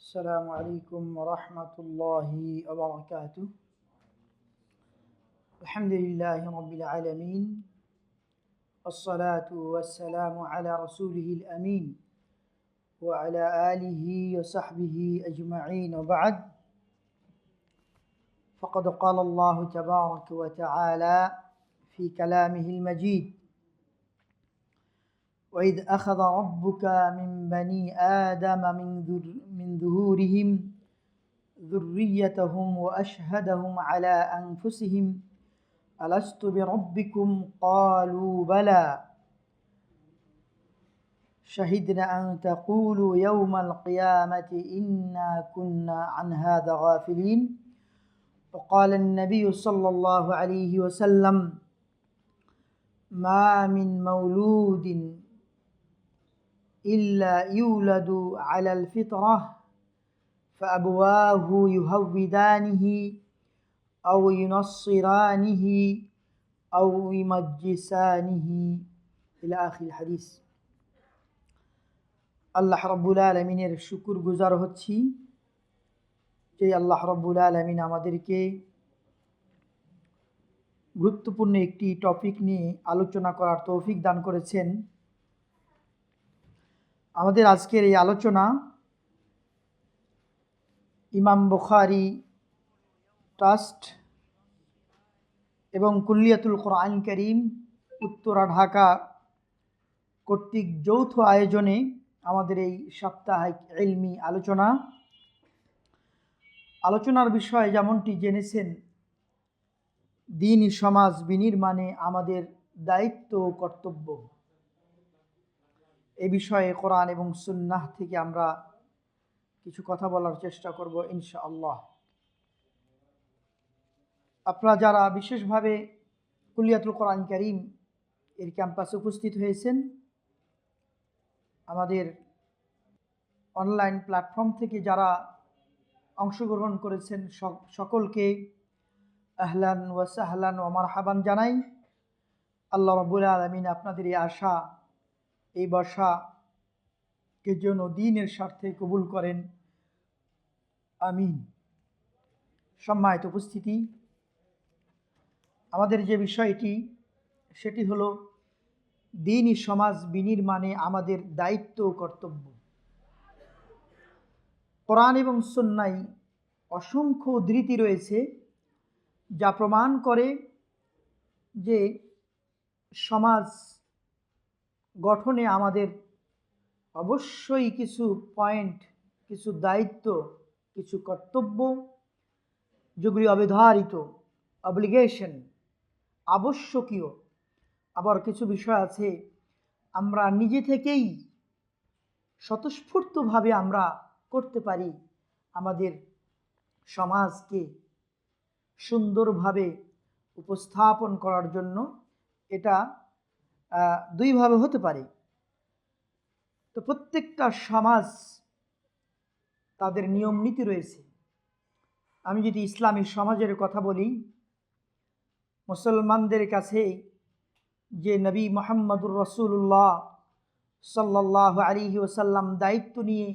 السلام عليكم ورحمة الله وبركاته. الحمد لله رب العالمين، الصلاة والسلام على رسوله الأمين وعلى آله وصحبه أجمعين، وبعد. فقد قال الله تبارك وتعالى في كلامه المجيد: وإذ أخذ ربك من بني آدم من ظهورهم ذريتهم وأشهدهم على أنفسهم ألست بربكم قالوا بلى شهدنا أن تقولوا يوم القيامة إنا كنا عن هذا غافلين. وقال النبي صلى الله عليه وسلم: ما من مولود إلا يولد على الفطرة فأبواه يهودانه أو ينصرانه أو يمجسانه إلى آخر الحديث. আল্লাহ রাব্বুল আলামিনের শুকর গুজার হচ্ছি যে আল্লাহ রাব্বুল আলামিন আমাদেরকে গুরুত্বপূর্ণ একটি টপিক নিয়ে আলোচনা করার তৌফিক দান করেছেন। আমাদের আজকের এই আলোচনা ইমাম বুখারী ট্রাস্ট এবং কুল্লিয়াতুল কোরআন কারীম উত্তরা ঢাকা কর্তৃক যৌথ আয়োজনে আমাদের এই সাপ্তাহিক ইলমি আলোচনার বিষয় যেমনটি জেনেছেন, দ্বীনি সমাজ বিনির্মাণে আমাদের দায়িত্ব ও কর্তব্য। এ বিষয়ে কোরআন এবং সুন্নাহ থেকে আমরা কিছু কথা বলার চেষ্টা করব ইনশাআল্লাহ। আপনারা যারা বিশেষভাবে কুল্লিয়াতুল কোরআন কারীম এর ক্যাম্পাসে উপস্থিত হয়েছেন, আমাদের অনলাইন প্ল্যাটফর্ম থেকে যারা অংশগ্রহণ করেছেন, সকলকে আহলান ওয়া সাহলান ওয়া মারহাবান জানাই। আল্লাহ রাব্বুল আলামিন আপনাদের এই আশা, এই বসাকে যেন দ্বীনের স্বার্থে কবুল করেন, আমিন। সম্মানিত উপস্থিতি, আমাদের যে বিষয়টি সেটি হলো দ্বীনি সমাজ বিনির্মাণে আমাদের দায়িত্ব ও কর্তব্য। কোরআন এবং সুন্নাহয় অসংখ্য উদ্ধৃতি রয়েছে যা প্রমাণ করে যে সমাজ গঠনে আমাদের অবশ্যই কিছু পয়েন্ট, কিছু দায়িত্ব, কিছু কর্তব্য যেগুলি অবধারিত, অব্লিগেশন, আবশ্যকীয়। আবার কিছু বিষয় আছে আমরা নিজে থেকেই স্বতঃস্ফূর্তভাবে আমরা করতে পারি আমাদের সমাজকে সুন্দরভাবে উপস্থাপন করার জন্য। এটা দুইভাবে হতে পারে। তো প্রত্যেকটা সমাজ তাদের নিয়ম নীতি রয়েছে। আমি যদি ইসলামী সমাজের কথা বলি, মুসলমানদের কাছে যে নবী মুহাম্মদুর রাসূলুল্লাহ সাল্লাল্লাহু আলাইহি ওয়াসাল্লাম দায়িত্ব নিয়ে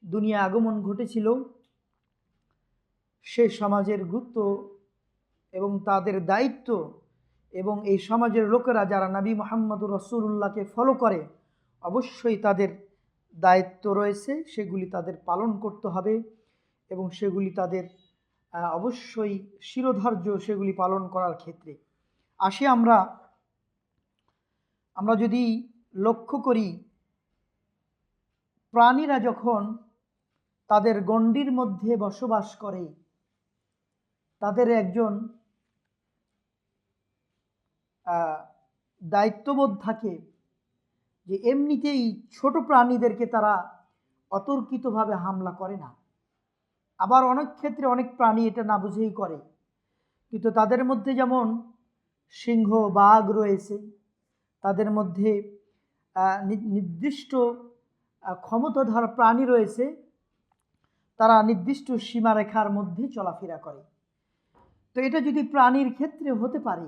দুনিয়া আগমন ঘটেছিল, সে সমাজের গুরুত্ব এবং তাদের দায়িত্ব, এবং এই সমাজের লোকেরা যারা নবী মুহাম্মদুর রাসূলুল্লাহকে ফলো করে, অবশ্যই তাদের দায়িত্ব রয়েছে, সেগুলি তাদের পালন করতে হবে এবং সেগুলি তাদের অবশ্যই শিরোধার্য সেগুলি পালন করার ক্ষেত্রে। আসি আমরা যদি লক্ষ্য করি, প্রাণীরা যখন তাদের গণ্ডির মধ্যে বসবাস করে, তাদের একজন দায়িত্ববোধ থাকে যে এমনিতেই ছোট প্রাণীদেরকে তারা অতর্কিতভাবে হামলা করে না। আবার অনেক ক্ষেত্রে অনেক প্রাণী এটা না বুঝেই করে, কিন্তু তাদের মধ্যে যেমন সিংহ, বাঘ রয়েছে, তাদের মধ্যে নির্দিষ্ট ক্ষমতাধর প্রাণী রয়েছে, তারা নির্দিষ্ট সীমারেখার মধ্যে চলাফেরা করে। তো এটা যদি প্রাণীর ক্ষেত্রে হতে পারে,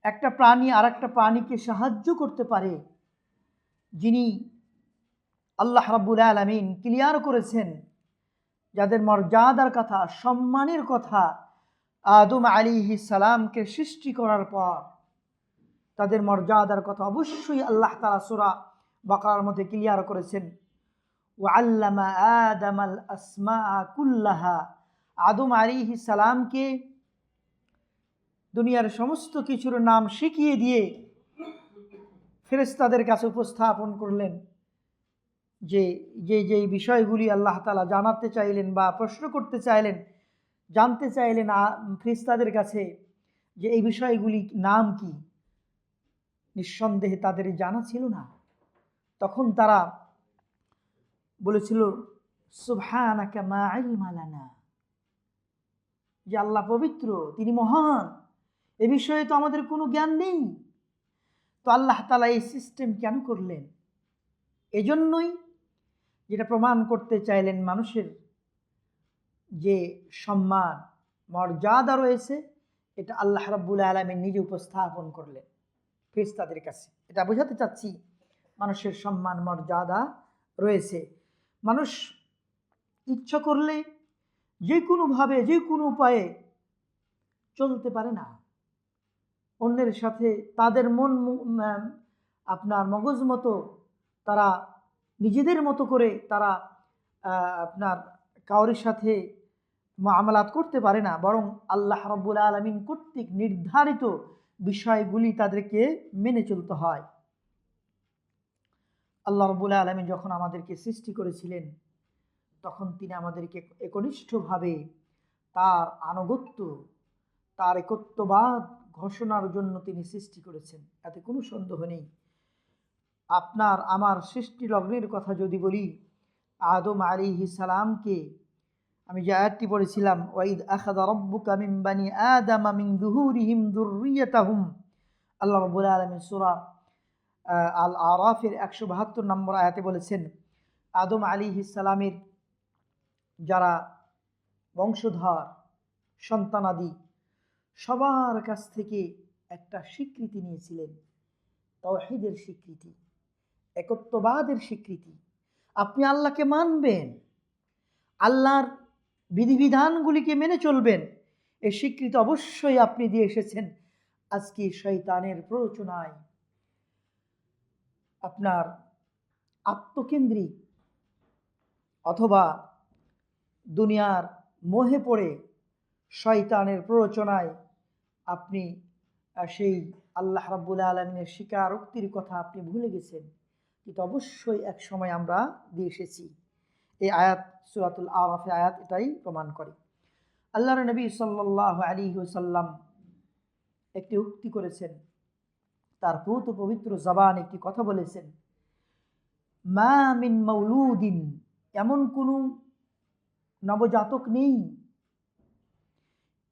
একটা প্রাণী আর একটা প্রাণীকে সাহায্য করতে পারে, যিনি আল্লাহ রাব্বুল আলামিন ক্লিয়ার করেছেন, যাদের মর্যাদার কথা, সম্মানের কথা আদম আলাইহিস সালামকে সৃষ্টি করার পর তাদের মর্যাদার কথা অবশ্যই আল্লাহ তাআলা সূরা বাকারার মধ্যে ক্লিয়ার করেছেন। ওয়াল্লামা আদামাল আসমা কুল্লাহা, আদম আলাইহিস সালামকে দুনিয়ার সমস্ত কিছুর নাম শিখিয়ে দিয়ে ফেরেশতাদের কাছে উপস্থাপন করলেন, যে যেই বিষয়গুলি আল্লাহ তাআলা জানাতে চাইলেন বা প্রশ্ন করতে চাইলেন, জানতে চাইলেন ফেরেশতাদের কাছে যে এই বিষয়গুলি নাম কি, নিঃসন্দেহে তাদের জানা ছিল না। তখন তারা বলেছিল সুবহানাকা মা ইলমা লানা, যে আল্লাহ পবিত্র, তিনি মহান, এ বিষয়ে তো আমাদের কোনো জ্ঞান নেই। তো আল্লাহ তাআলা এই সিস্টেম কেন করলেন? এজন্যই যেটা প্রমাণ করতে চাইলেন মানুষের যে সম্মান মর্যাদা রয়েছে, এটা আল্লাহ রাব্বুল আলামিন নিজে উপস্থাপন করলেন ফেরেশতাদের কাছে। এটা বোঝাতে চাচ্ছি মানুষের সম্মান মর্যাদা রয়েছে। মানুষ ইচ্ছা করলে যে কোনোভাবে যে কোনো উপায়ে চলতে পারে না, অন্যের সাথে তাদের আপনার মগজ মতো তারা নিজেদের মতো করে তারা আপনার কাউরির সাথে মুআমালাত করতে পারে না, বরং আল্লাহ রাব্বুল আলামিন কর্তৃক নির্ধারিত বিষয়গুলি তাদেরকে মেনে চলতে হয়। আল্লাহ রাব্বুল আলামিন যখন আমাদেরকে সৃষ্টি করেছিলেন, তখন তিনি আমাদেরকে একনিষ্ঠভাবে তার আনুগত্য, তার একত্ববাদ ঘোষণার জন্য তিনি সৃষ্টি করেছেন, এতে কোনো সন্দেহ নেই। আপনার আমার সৃষ্টি লগ্নের কথা যদি বলি, আদম আলাইহিস সালামকে আমি যে আয়াতটি পড়েছিলাম, ওয়াইদ আখাযা রাব্বুকা মিন বানি আদামা মিন যুহুরিহিম যুররিয়াতাহুম, আল্লাহ রাব্বুল আলামিন সূরা আল আরাফের 172 নম্বর আয়াতে বলেছেন, আদম আলাইহিস সালামের যারা বংশধর সন্তানাদি সবার কাছ থেকে একটা স্বীকৃতি নিয়েছিলেন, তাওহীদের স্বীকৃতি, একত্ববাদের স্বীকৃতি। আপনি আল্লাহকে মানবেন, আল্লাহর বিধিবিধানগুলিকে মেনে চলবেন, এই স্বীকৃতি অবশ্যই আপনি দিয়ে এসেছেন। আজকে শয়তানের প্ররোচনায় আপনার আত্মকেন্দ্রিক অথবা দুনিয়ার মোহে পড়ে শয়তানের প্ররোচনায় আপনি সেই আল্লাহ রাব্বুল আলামিনের স্বীকারোক্তির কথা আপনি ভুলে গেছেন, কিন্তু অবশ্যই এক সময় আমরা দিয়ে এসেছি। এই আয়াত সূরাতুল আরাফের আয়াত এটাই প্রমাণ করে। আল্লাহর নবী সাল্লাল্লাহু আলাইহি ওয়াসাল্লাম একটি উক্তি করেছেন, তার পুত পবিত্র জবান একটি কথা বলেছেন, মা মিন মাউলুদিন, এমন কোনো নবজাতক নেই,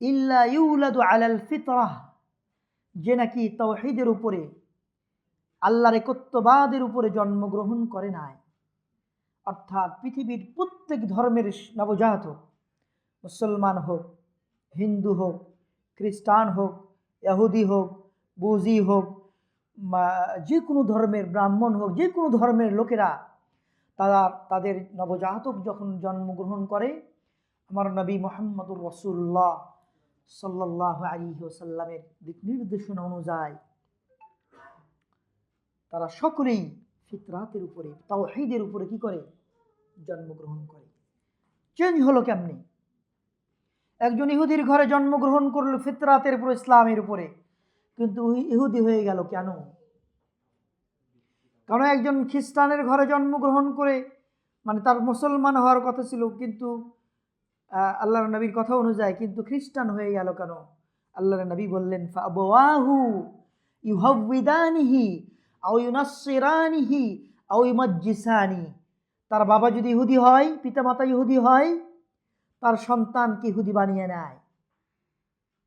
ইল্লা ইউলাদু আলাল ফিতরাহ, যে নাকি তাওহীদের উপরে, আল্লাহর একত্ববাদের উপরে জন্মগ্রহণ করে নাই। অর্থাৎ পৃথিবীর প্রত্যেক ধর্মের নবজাতক, মুসলমান হোক, হিন্দু হোক, খ্রিস্টান হোক, ইহুদি হোক, বুজি হোক, যে কোনো ধর্মের ব্রাহ্মণ হোক, যে কোনো ধর্মের লোকেরা তাদের নবজাতক যখন জন্মগ্রহণ করে, আমার নবী মুহাম্মদুর রাসূলুল্লাহ সাল্লাল্লাহু আলাইহি ওয়াসাল্লামের দিক নির্দেশনা অনুযায়ী তারা সকলেই ফিতরাতের উপরে, তাওহীদের উপরে কি করে? জন্মগ্রহণ করে। চেঞ্জ হলো কেমনে? একজন ইহুদির ঘরে জন্মগ্রহণ করলো ফিতরাতের উপর, ইসলামের উপরে, কিন্তু ইহুদি হয়ে গেল কেন? কারণ একজন খ্রিস্টানের ঘরে জন্মগ্রহণ করে, মানে তার মুসলমান হওয়ার কথা ছিল, কিন্তু আল্লাহর নবীর কথা অনুযায়ী কিন্তু খ্রিস্টান হয়ে গেল কেন? আল্লাহর নবী বললেন, ফাআবাওয়াহু ইউহাউইদানিহি আও ইউনাসসিরানিহি আও ইউমাজ্জিসানি, তার বাবা যদি ইহুদি হয়, পিতামাতা ইহুদি হয়, তার সন্তানকে ইহুদি বানিয়ে নেয়।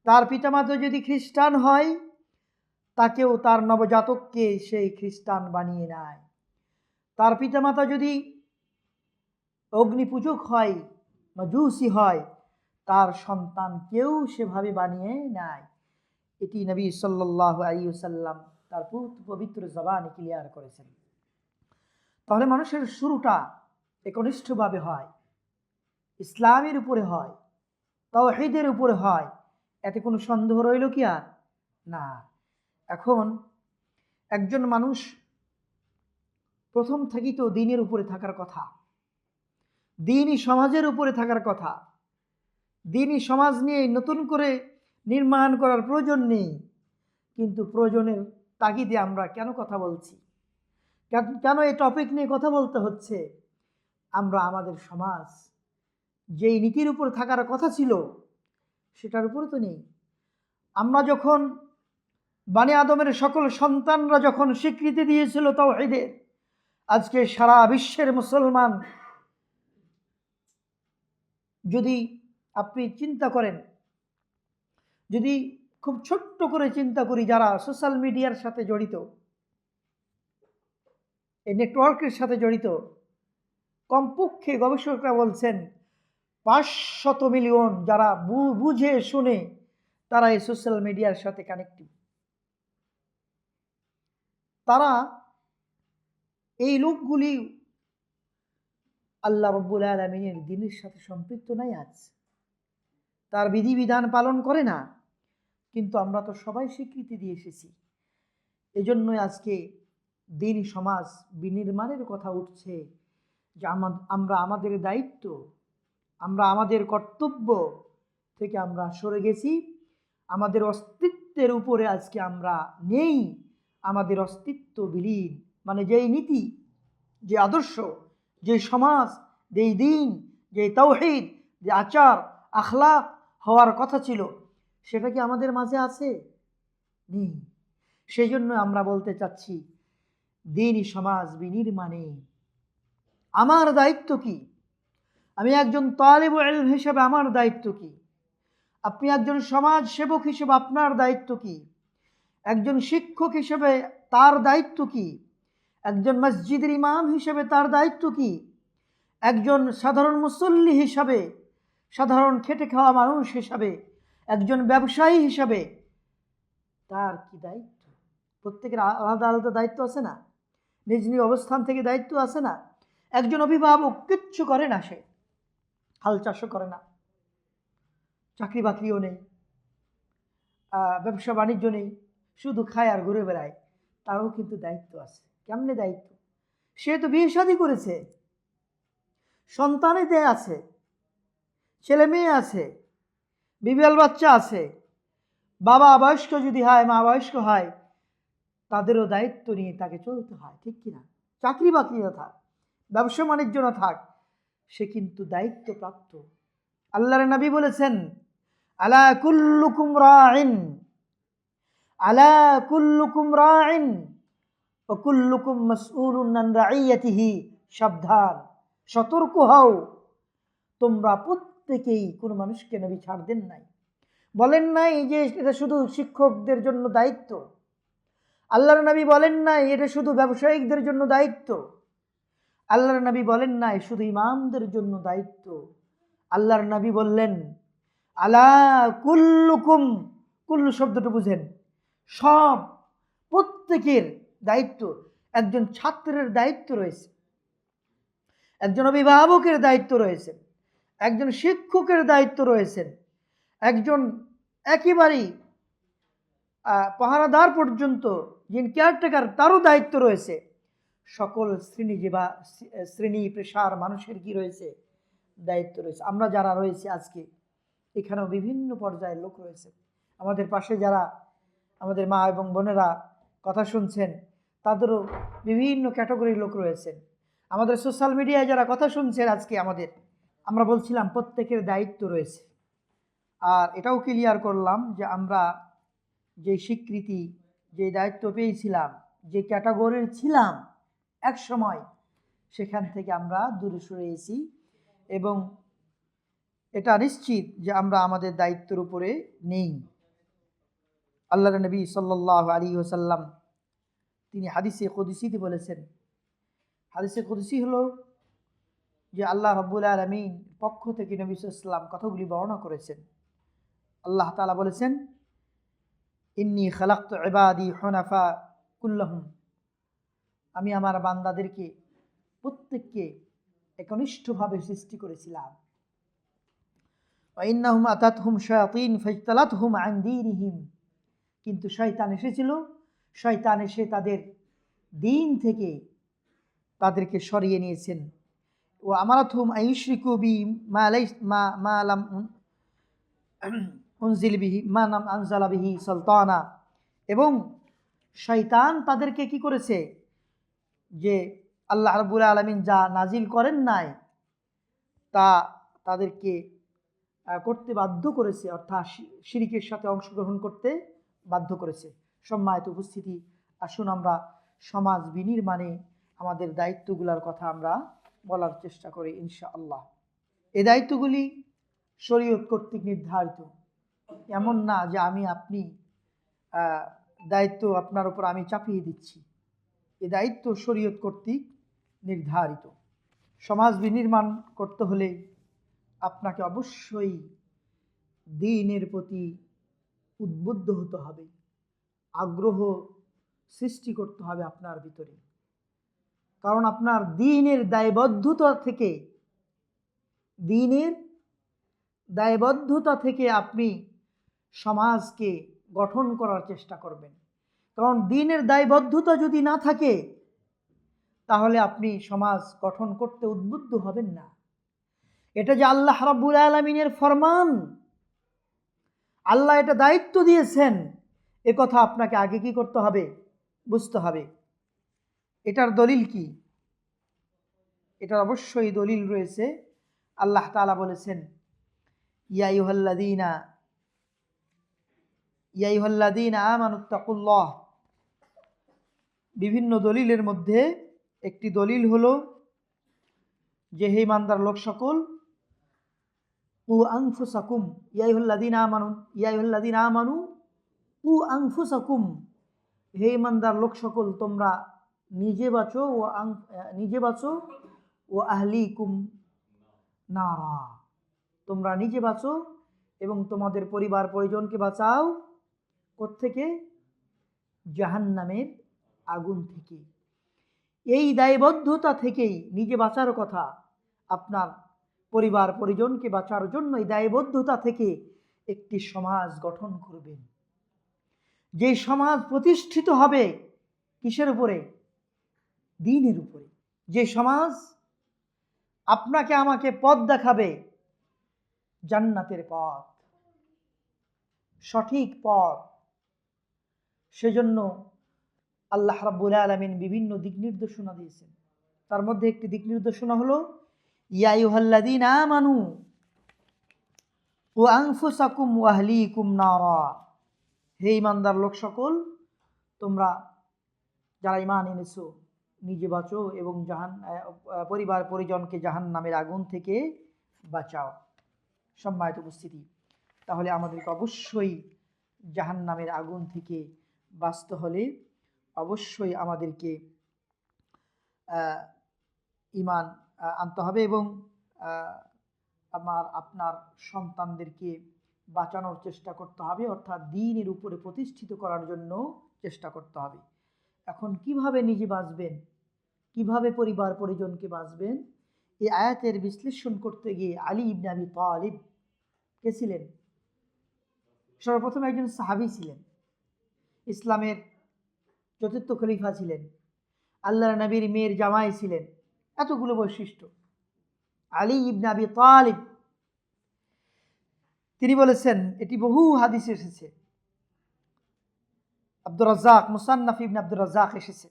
তার পিতামাতা যদি খ্রিস্টান হয়, তাকেও, তার নবজাতককে সেই খ্রিস্টান বানিয়ে নেয়। তার পিতামাতা যদি অগ্নিপূজক হয়, মাজুসি হয়, তার সন্তানকেও সেভাবে বানিয়ে নেয়। এটি নবী সাল্লাল্লাহু আলাইহি ওয়াসাল্লাম তার পবিত্র জবানে ক্লিয়ার করেছেন। তাহলে মানুষের শুরুটা একনিষ্ঠভাবে হয়, ইসলামের উপরে হয়, তাওহীদের উপরে হয়, এতে কোনো সন্দেহ রইল কি আর না। এখন একজন মানুষ প্রথম থেকেই তো দ্বীনের উপরে থাকার কথা, দ্বীনি সমাজের উপরে থাকার কথা। দ্বীনি সমাজ নিয়ে নতুন করে নির্মাণ করার প্রয়োজন নেই, কিন্তু প্রয়োজনের তাগিদে আমরা কেন কথা বলছি, কেন এই টপিক নিয়ে কথা বলতে হচ্ছে? আমরা আমাদের সমাজ যেই নীতির উপর থাকার কথা ছিল সেটার উপরে তো নেই। আমরা যখন বানি আদমের সকল সন্তানরা যখন স্বীকৃতি দিয়েছিল তাওহীদের, আজকে সারা বিশ্বের মুসলমান, যদি আপনি চিন্তা করেন, যদি খুব ছোট্ট করে চিন্তা করি, যারা সোশ্যাল মিডিয়ার সাথে জড়িত, এই নেটওয়ার্কের সাথে জড়িত, কমপক্ষে গবেষকরা বলছেন 500 মিলিয়ন যারা বুঝে শুনে তারা এই সোশ্যাল মিডিয়ার সাথে কানেক্টেড। তারা এই লোকগুলি আল্লাহ রাব্বুল আলামিনের দ্বীনের সাথে সম্পৃক্ত নাই, আজ তার বিধিবিধান পালন করে না, কিন্তু আমরা তো সবাই স্বীকৃতি দিয়ে এসেছি। এজন্যই আজকে দ্বীনি সমাজ বিনির্মাণের কথা উঠছে, যে আমরা আমাদের দায়িত্ব, আমরা আমাদের কর্তব্য থেকে আমরা সরে গেছি, আমাদের অস্তিত্বের উপরে আজকে আমরা নেই, আমাদের অস্তিত্ব বিলীন। মানে যেই নীতি, যে আদর্শ, যে সমাজ, যেই দ্বীন, যে তাওহীদ, যে আচার আখলাক হওয়ার কথা ছিল, সেটা কি আমাদের মাঝে আছে? নেই। সেই জন্য আমরা বলতে চাচ্ছি, দ্বীনি সমাজ বিনির্মাণে আমার দায়িত্ব কি? আমি একজন তালিবুল ইলম হিসেবে আমার দায়িত্ব কি? আপনি একজন সমাজ সেবক হিসেবে আপনার দায়িত্ব কি? একজন শিক্ষক হিসেবে তার দায়িত্ব কি? একজন মসজিদের ইমাম হিসেবে তার দায়িত্ব কি? একজন সাধারণ মুসল্লি হিসাবে, সাধারণ খেটে খাওয়া মানুষ হিসাবে, একজন ব্যবসায়ী হিসাবে তার কি দায়িত্ব? প্রত্যেকের আলাদা আলাদা দায়িত্ব আছে না? নিজ নিজ অবস্থান থেকে দায়িত্ব আছে না? একজন অভিভাবক কিচ্ছু করে না, সে হাল চাষও করে না, চাকরি বাকরিও নেই, ব্যবসা বাণিজ্য নেই, শুধু খায় আর ঘুরে বেড়ায়, তারও কিন্তু দায়িত্ব আছে। কেমনে দায়িত্ব? সে তো বিয়ে শাদী করেছে, সন্তানেদের আছে, ছেলে মেয়ে আছে, বিবিয়াল বাচ্চা আছে, বাবা বয়স্ক যদি হয়, মা বয়স্ক হয়, তাদেরও দায়িত্ব নিয়ে তাকে চলতে হয়, ঠিক কিনা? চাকরি বাকরি না থাক, ব্যবসা বাণিজ্য না থাক, সে কিন্তু দায়িত্ব প্রাপ্ত। আল্লাহর নবী বলেছেন, আলা কুল্লুকুম রাইন, আলা কুল্লুকুম রাইন ওয়া কুল্লুকুম মাসউলুন আন রাইয়াতিহি, সাবধান, সতর্ক হও, তোমরা প্রত্যেকেই, কোনো মানুষকে নবী ছাড় দেন নাই, বলেন নাই যে এটা শুধু শিক্ষকদের জন্য দায়িত্ব, আল্লাহর নবী বলেন নাই এটা শুধু ব্যবসায়িকদের জন্য দায়িত্ব, আল্লাহর নবী বলেন নাই শুধু ইমামদের জন্য দায়িত্ব, আল্লাহর নবী বললেন আলা কুল্লুকুম, কুল্লু শব্দটা বুঝেন, সব, প্রত্যেকের দায়িত্ব। একজন ছাত্রের দায়িত্ব রয়েছে, একজন অভিভাবকের দায়িত্ব রয়েছে, একজন শিক্ষকের দায়িত্ব রয়েছে, একজন একেবারেই পাহারাদার পর্যন্ত, যিনি কেয়ারটেকার, তারও দায়িত্ব রয়েছে। সকল শ্রেণী পেশার মানুষের কি রয়েছে? দায়িত্ব রয়েছে। আমরা যারা রয়েছে আজকে এখানেও বিভিন্ন পর্যায়ের লোক রয়েছে। আমাদের পাশে যারা আমাদের মা এবং বোনেরা কথা শুনছেন, তাদেরও বিভিন্ন ক্যাটাগরির লোক রয়েছেন। আমাদের সোশ্যাল মিডিয়ায় যারা কথা শুনছেন আজকে আমরা বলছিলাম প্রত্যেকের দায়িত্ব রয়েছে। আর এটাও ক্লিয়ার করলাম যে আমরা যে স্বীকৃতি, যে দায়িত্ব পেয়েছিলাম, যে ক্যাটাগরির ছিলাম এক সময়, সেখান থেকে আমরা দূরে সরে এসেছি, এবং এটা নিশ্চিত যে আমরা আমাদের দায়িত্বের উপরে নেই। আল্লাহর নবী সাল্লাল্লাহু আলাইহি ওয়াসাল্লাম তিনি হাদিসে কুদসিতে বলেছেন, হাদিসে কুদসি হলো যে আল্লাহ রাব্বুল আলামিন পক্ষ থেকে নবী সাল্লাল্লাহু আলাইহি ওয়াসাল্লাম কথাগুলি বর্ণনা করেছেন। আল্লাহ তাআলা বলেছেন, ইন্নী খালাকতু ইবাদি হুনাফা কুল্লাহুম, আমি আমার বান্দাদেরকে প্রত্যেককে একনিষ্ঠভাবে সৃষ্টি করেছিলাম। ওয়াইন্নাহুম আতাতহুম শায়াতিন ফাজতালাতহুম আন দীনিহিম, কিন্তু শয়তান এসেছিল, শয়তান এসে তাদের দিন থেকে তাদেরকে সরিয়ে নিয়েছেন। ও আমারাতহুম আইয়ুশরিকু বি মা লাইস মা মা লাম উনজিল বিহি মা নাম আনজালা বিহি সুলতানা, এবং শয়তান তাদেরকে কি করেছে, যে আল্লাহ রাব্বুল আলামিন যা নাজিল করেন নাই তা তাদেরকে করতে বাধ্য করেছে, অর্থাৎ শিরকের সাথে অংশগ্রহণ করতে বাধ্য করেছে। সম্মানিত উপস্থিতি, আসুন আমরা সমাজ বিনির্মাণে আমাদের দায়িত্বগুলোর কথা আমরা বলার চেষ্টা করি ইনশাআল্লাহ। এই দায়িত্বগুলি শরীয়ত কর্তৃক নির্ধারিত। এমন না যে আমি আপনি দায়িত্ব আপনার উপর আমি চাপিয়ে দিচ্ছি। এই দায়িত্ব শরীয়ত কর্তৃক নির্ধারিত। সমাজ বিনির্মাণ করতে হলে আপনাকে অবশ্যই দ্বীনের প্রতি উদ্বুদ্ধ হতে হবে, আগ্রহ সৃষ্টি করতে হবে আপনার ভিতরে। কারণ আপনার দ্বীনের দায়বদ্ধতা থেকে, দ্বীনের দায়বদ্ধতা থেকে আপনি সমাজকে গঠন করার চেষ্টা করবেন। কারণ দ্বীনের দায়বদ্ধতা যদি না থাকে তাহলে আপনি সমাজ গঠন করতে উদ্বুদ্ধ হবেন না। এটা যে আল্লাহ রাব্বুল আলামিনের ফরমান, আল্লাহ এটা দায়িত্ব দিয়েছেন, এ কথা আপনাকে আগে কি করতে হবে, বুঝতে হবে। এটার দলিল কি? এটার অবশ্যই দলিল রয়েছে। আল্লাহ তাআলা বলেছেন, ইয়া আইয়ুহাল্লাযীনা আমানুত্তাকুল্লাহ। বিভিন্ন দলিলের মধ্যে একটি দলিল হলো যে হে ইমানদার লোক সকল, কু আনফুসাকুম, ইয়া আইয়ুহাল্লাযীনা আমানু কু আনফুসাকুম, হে ইমানদার লোক সকল তোমরা নিজে বাঁচো ও আহলিকুম নারা, তোমরা নিজে বাঁচো এবং তোমাদের পরিবার পরিজনকে বাঁচাও কোত্থেকে? জাহান্নামের আগুন থেকে। এই দায়বদ্ধতা থেকেই নিজে বাঁচার কথা, আপনার পরিবার পরিজনকে বাঁচার জন্য এই দায়বদ্ধতা থেকে একটি সমাজ গঠন করবেন, যে সমাজ প্রতিষ্ঠিত হবে কিসের উপরে? দ্বীনের উপরে। যে সমাজ আপনাকে আমাকে পথ দেখাবে, জান্নাতের পথ, সঠিক পথ। সেজন্য আল্লাহ রাব্বুল আলামিন বিভিন্ন দিক নির্দেশনা দিয়েছেন। তার মধ্যে একটি দিক নির্দেশনা হলো, ইয়া আইয়ুহাল্লাযীনা আমানু কু আনফুসাকুম ওয়া আহলিকুম নারা, হে ঈমানদার লোক সকল তোমরা যারা ঈমান এনেছো নিজে বাঁচো এবং পরিবার পরিজনকে জাহান্নামের আগুন থেকে বাঁচাও। সম্মানিত উপস্থিতি, তাহলে আমাদেরকে অবশ্যই জাহান্নামের আগুন থেকে বাঁচতে হলে অবশ্যই আমাদেরকে ঈমান আনতে হবে এবং আপনার সন্তানদেরকে বাঁচানোর চেষ্টা করতে হবে, অর্থাৎ দ্বীনের উপরে প্রতিষ্ঠিত করার জন্য চেষ্টা করতে হবে। এখন কিভাবে নিজে বাঁচবেন, কিভাবে পরিবার পরিজনকে বাঁচবেন, এই আয়াতের বিশ্লেষণ করতে গিয়ে আলী ইবনে আবি তালিব কে ছিলেন? সর্বপ্রথম একজন সাহাবী ছিলেন, ইসলামের চতুর্থ খলিফা ছিলেন, আল্লাহর নবীর মেয়ের জামাই ছিলেন, এতগুলো বৈশিষ্ট্য। আলী ইবনে আবি তালিব তিনি বলেছেন, এটি বহু হাদিসে এসেছে, আব্দুর রাজ্জাক মুসান্নাফ ইবনে আব্দুর রাজ্জাক এসেছে,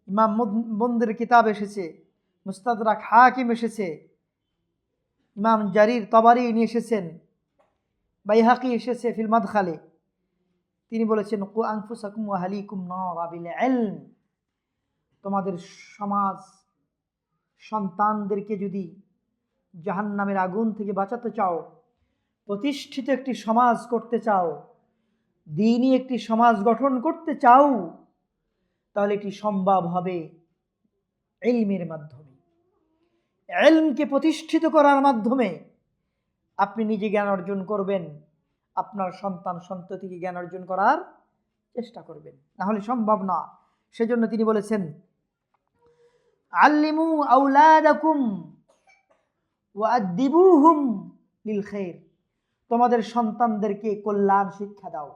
ইমাম মুনদির কিতাব এসেছে, মুস্তাদরাক হাকিম এসেছে, ইমাম জারির তবারি নিয়ে এসেছেন, বাইহাকি এসেছে ফিল মাদখালে। তিনি বলেছেন, কু আনফুসাকুম ওয়া আহলিকুম নারা বিল ইলম, তোমাদের সমাজ সন্তানদেরকে যদি জাহান্নামের আগুন থেকে বাঁচাতে চাও, প্রতিষ্ঠিত একটি সমাজ করতে চাও, দ্বীনি একটি সমাজ গঠন করতে চাও, তাহলে এটি সম্ভব হবে ইলমের মাধ্যমে। ইলমকে প্রতিষ্ঠিত করার মাধ্যমে আপনি নিজে জ্ঞান অর্জন করবেন, আপনার সন্তান সন্ততিকে জ্ঞান অর্জন করার চেষ্টা করবেন, না হলে সম্ভব না। সেজন্য তিনি বলেছেন, আল্লিমু আওলাদাকুম ওয়া আদ্দিবুহুম লিল খাইর, তোমাদের সন্তানদেরকে কল্যাণ শিক্ষা দাও,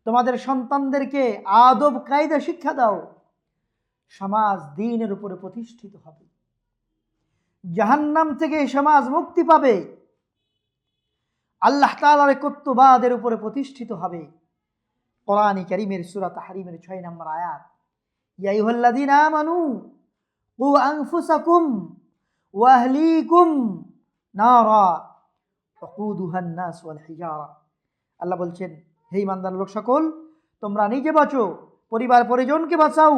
তোমাদের সন্তানদেরকে আদব কায়দা শিক্ষা দাও, সমাজ দ্বীনের উপরে প্রতিষ্ঠিত হবে, জাহান্নাম থেকে সমাজ মুক্তি পাবে, আল্লাহ তাআলার একত্ববাদের উপরে প্রতিষ্ঠিত হবে। কোরআন কারীমের সূরা তাহরিমের 6 নম্বর আয়াত, ইয়া আইয়ুহাল্লাযীনা আমানু কু আনফুসাকুম ওয়া আহলিকুম নারা ওয়াকুদুহান নাস ওয়াল হিজারা। আল্লাহ বলছেন, হে ঈমানদার লোক সকল, তোমরা নিজে বাঁচো, পরিবার পরিজনকে বাঁচাও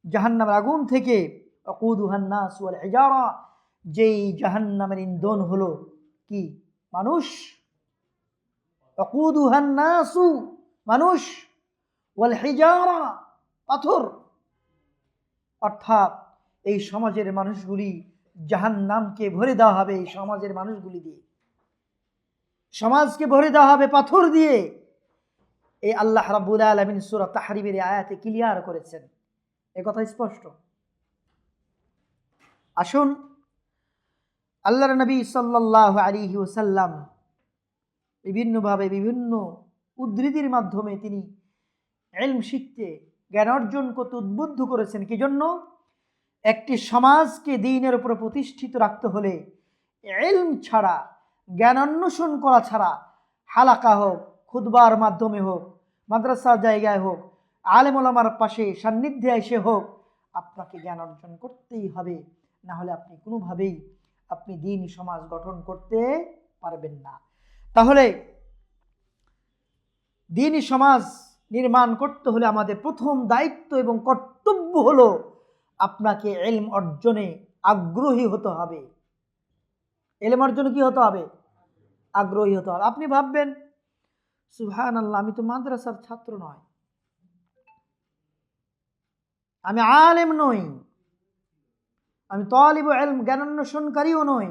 জাহান্নামের আগুন থেকে। ওয়াকুদুহান নাস ওয়াল হিজারা, যেই জাহান্নামের ইন্ধন হলো কি? মানুষ। ওয়াকুদুহান নাসু, মানুষ, ওয়াল হিজারা, পাথর। অর্থাৎ এই সমাজের মানুষগুলি জাহান্নামকে ভরে দেওয়া হবে, এই সমাজের মানুষগুলি দিয়ে সমাজকে ভরে দেওয়া হবে পাথর দিয়ে। এই আল্লাহ রাব্বুল আলামিন সূরা তাহরিমের আয়াতে ক্লিয়ার করেছেন, এ কথা স্পষ্ট। আসুন, আল্লাহর নবী সাল্লাল্লাহু আলাইহি ওয়াসাল্লাম বিভিন্নভাবে বিভিন্ন উদ্ধৃতির মাধ্যমে তিনি ইলম শিখতে, জ্ঞান অর্জন করতে উদ্বুদ্ধ করেছেন। কি জন্য? একটি সমাজকে দ্বীনের উপরে প্রতিষ্ঠিত রাখতে হলে ইলম ছাড়া, জ্ঞান অন্বেষণ করা ছাড়া, হালাকা হোক, খুতবার মাধ্যমে হোক, মাদ্রাসার জায়গায় হোক, আলেম ওলামার পাশে সান্নিধ্যে এসে হোক, আপনাকে জ্ঞান অর্জন করতেই হবে, না হলে আপনি কোনোভাবেই আপনি দ্বীনি সমাজ গঠন করতে পারবেন না। তাহলে দ্বীনি সমাজ নির্মাণ করতে হলে আমাদের প্রথম দায়িত্ব এবং কর্তব্য হলো আপনাকে ইলম অর্জনে আগ্রহী হতে হবে। ইলম অর্জনে কি হতে হবে? আগ্রহী হতে হবে। আপনি ভাববেন, সুবহানাল্লাহ, আমি তো মাদ্রাসার ছাত্র নয়, আমি আলেম নই, আমি তালিবুল ইলম, জ্ঞান অন্বেষণকারীও নই,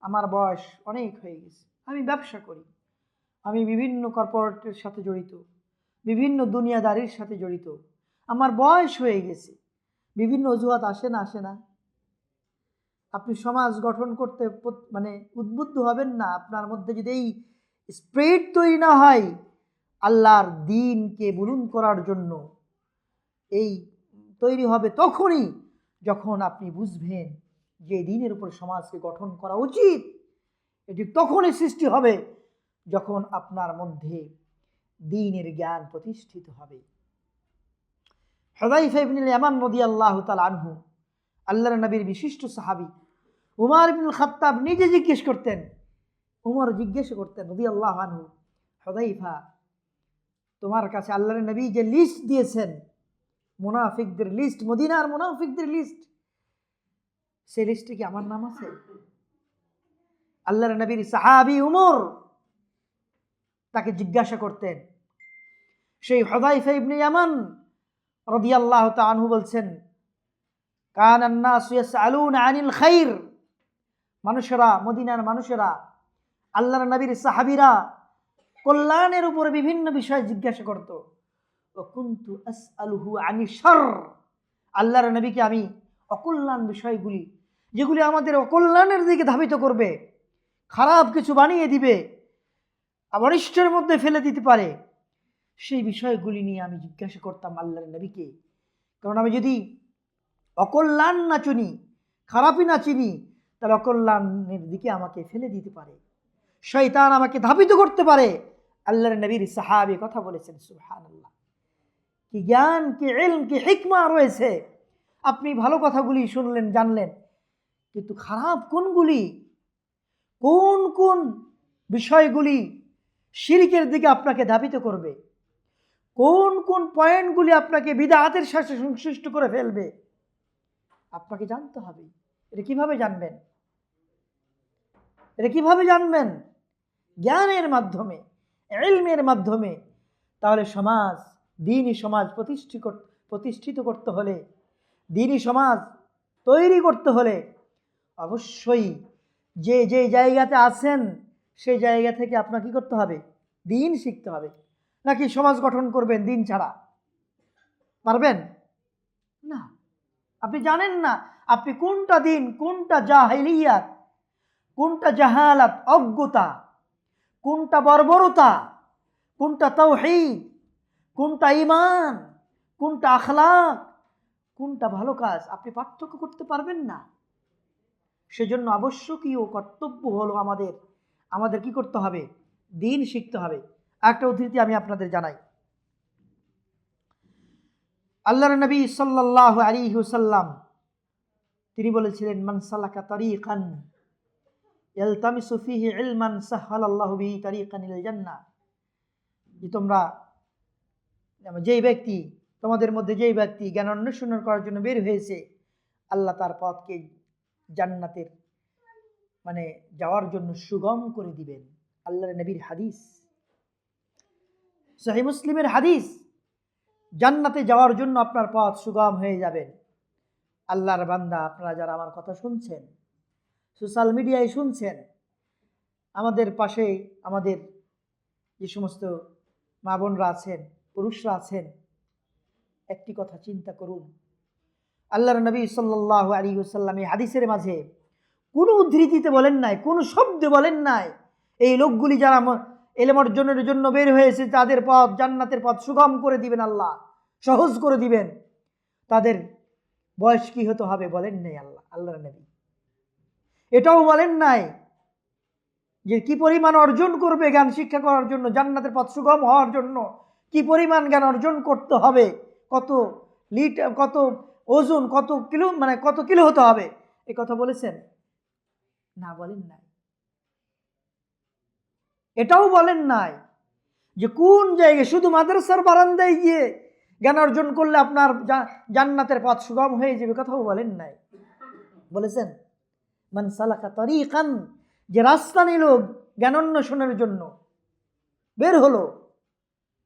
আমার বয়স অনেক হয়ে গেছে, আমি ব্যবসা করি, আমি বিভিন্ন কর্পোরেটের সাথে জড়িত, বিভিন্ন দুনিয়াদারির সাথে জড়িত, আমার বয়স হয়ে গেছে, বিভিন্ন অজুহাত আসে না। আপনি সমাজ গঠন করতে উদ্বুদ্ধ হবেন না। আপনার মধ্যে যদি এই স্পিরিট তৈরি না হয় আল্লাহর দ্বীনকে বুলন্দ করার জন্য, এই তৈরি হবে তখনই যখন আপনি বুঝবেন যে দ্বীনের উপর সমাজকে গঠন করা উচিত। এটি তখনই সৃষ্টি হবে যখন আপনার মধ্যে দ্বীনের জ্ঞান প্রতিষ্ঠিত হবে। হুযায়ফা ইবনুল ইয়ামান রাদিয়াল্লাহু তাআলা আনহু, আল্লাহর নবীর বিশিষ্ট সাহাবী, উমর ইবনুল খাত্তাব নিজে জিজ্ঞেস করতেন, উমর জিজ্ঞেস করতেন রাদিয়াল্লাহু আনহু, হুযায়ফা, তোমার কাছে আল্লাহর নবী যে লিস্ট দিয়েছেন, মুনাফিকদের লিস্ট, মদিনার মুনাফিকদের লিস্ট, সেই লিস্টে কি আমার নাম আছে? আল্লাহর নবীর সাহাবী উমর তাকে জিজ্ঞাসা করতেন। সেই হুযায়ফা ইবনে ইয়ামান রাদিয়াল্লাহু তাআলা আনহু বলছেন, কানান নাসু ইয়াসআলুনা আনিল খাইর, মানুষেরা, মদিনার মানুষেরা, আল্লাহর নবীর সাহাবীরা কল্যাণের উপরে বিভিন্ন বিষয় জিজ্ঞাসা করত। ওয়া কুনতু আসআলুহু আনিশ শার, আল্লাহর নবীকে আমি অকল্যাণ বিষয়গুলি, যেগুলি আমাদের অকল্যাণের দিকে ধাবিত করবে, খারাপ কিছু বানিয়ে দিবে, অনিষ্টের মধ্যে ফেলে দিতে পারে, সেই বিষয়গুলি নিয়ে আমি জিজ্ঞাসা করতাম আল্লাহর নবীকে। কারণ আমি যদি অকল্যাণ না চিনি, খারাপই না চিনি, তাহলে অকল্যাণের দিকে আমাকে ফেলে দিতে পারে, শয়তান আমাকে ধাবিত করতে পারে। আল্লাহর নবীর সাহাবী কথা বলেছেন, সুবহানাল্লাহ, কি জ্ঞান, কি ইলম, কি হিকমা রয়েছে। আপনি ভালো কথাগুলি শুনলেন, জানলেন, কিন্তু খারাপ কোনগুলি, কোন কোন বিষয়গুলি শিরকের দিকে আপনাকে ধাবিত করবে, কোন কোন পয়েন্টগুলি আপনাকে বিদআতের সাথে সংশ্লিষ্ট করে ফেলবে, আপনাকে জানতে হবে। এটা কিভাবে জানবেন? এটা কিভাবে জানবেন? জ্ঞানের মাধ্যমে, ইলমের মাধ্যমে। তাহলে সমাজ, দ্বীনি সমাজ প্রতিষ্ঠিত করতে হলে, দ্বীনি সমাজ তৈরি করতে হলে অবশ্যই যে যে জায়গাতে আছেন সেই জায়গা থেকে আপনাকে কি করতে হবে? দ্বীন শিখতে হবে। নাকি সমাজ গঠন করবেন দ্বীন ছাড়া? পারবেন না। আপনি জানেন না আপনি কোনটা দিন, কোনটা জাহিলিয়াত, কোনটা জাহালাত, অজ্ঞতা, কোনটা বর্বরতা, কোনটা তাওহীদ, কোনটা ঈমান, কোনটা আখলাক, কোনটা ভালো কাজ, আপনি পার্থক্য করতে পারবেন না। সেজন্য আবশ্যকীয় কর্তব্য হলো আমাদের কি করতে হবে? দিন শিখতে হবে। একটা উদ্ধৃতি আমি আপনাদের জানাই। আল্লাহর নবী সাল্লাল্লাহু আলাইহি ওয়াসাল্লাম তিনি বলেছিলেন, মান সালাকা তারিকান ইয়ালতামিসু ফীহি ইলমান সাহহালাল্লাহু বিহি তারিকান ইলাল জান্নাহ। যে তোমরা তোমাদের মধ্যে যেই ব্যক্তি জ্ঞান অন্বেষণ করার জন্য বের হয়েছে, আল্লাহ তার পথকে জান্নাতের যাওয়ার জন্য সুগম করে দিবেন। আল্লাহর নবীর হাদিস, সহিহ মুসলিমের হাদিস। জান্নাতে যাওয়ার জন্য আপনার পথ সুগম হয়ে যাবেন। আল্লাহর বান্দা, আপনারা যারা আমার কথা শুনছেন, সোশ্যাল মিডিয়ায় শুনছেন, আমাদের পাশে আমাদের যে সমস্ত মা বোনরা আছেন, পুরুষরা আছেন, একটি কথা চিন্তা করুন। আল্লাহর নবী সাল্লাল্লাহু আলাইহি ওয়াসাল্লাম এই হাদিসের মাঝে কোনো উদ্ধৃতিতে বলেন নাই, কোনো শব্দে বলেন নাই এই লোকগুলি যারা ইলম অর্জনের জন্য বের হয়েছে তাদের পথ, জান্নাতের পথ সুগম করে দিবেন আল্লাহ, সহজ করে দিবেন। তাদের বয়স কি হতে হবে বলেন নাই আল্লাহর নবী। এটাও বলেন নাই যে কি পরিমাণ অর্জন করবে জ্ঞান শিক্ষা করার জন্য, জান্নাতের পথ সুগম হওয়ার জন্য কি পরিমাণ জ্ঞান অর্জন করতে হবে, কত লিটার, কত ওজন, কত কিলো হতে হবে, এ কথা বলেছেন? না, বলেন নাই। এটাও বলেন নাই যে কোন জায়গায় শুধু মাদ্রাসার বারান্দায় গিয়ে জ্ঞান অর্জন করলে আপনার জান্নাতের পথ সুগম হয়ে যাবে, কথাও বলেন নাই। বলেছেন মান সালাকা তারিকান, যে রাস্তা নিল জ্ঞান অন্বেষণের জন্য বের হলো,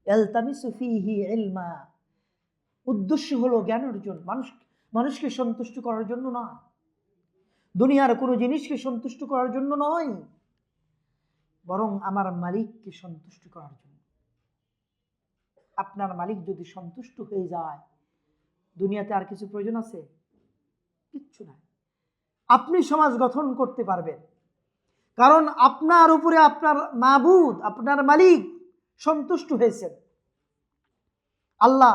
ইয়ালতামিসু ফীহি ইলমা, উদ্দেশ্য হলো জ্ঞান অর্জন, মানুষকে সন্তুষ্ট করার জন্য না, দুনিয়ার কোনো জিনিসকে সন্তুষ্ট করার জন্য নয়, বরং আমার মালিককে সন্তুষ্ট করার জন্য। আপনার মালিক যদি সন্তুষ্ট হয়ে যায়, দুনিয়াতে আর কিছু প্রয়োজন আছে? কিচ্ছু নাই। আপনি সমাজ গঠন করতে পারবেন, কারণ আপনার উপরে আপনার মাবুদ, আপনার মালিক সন্তুষ্ট হয়েছেন। আল্লাহ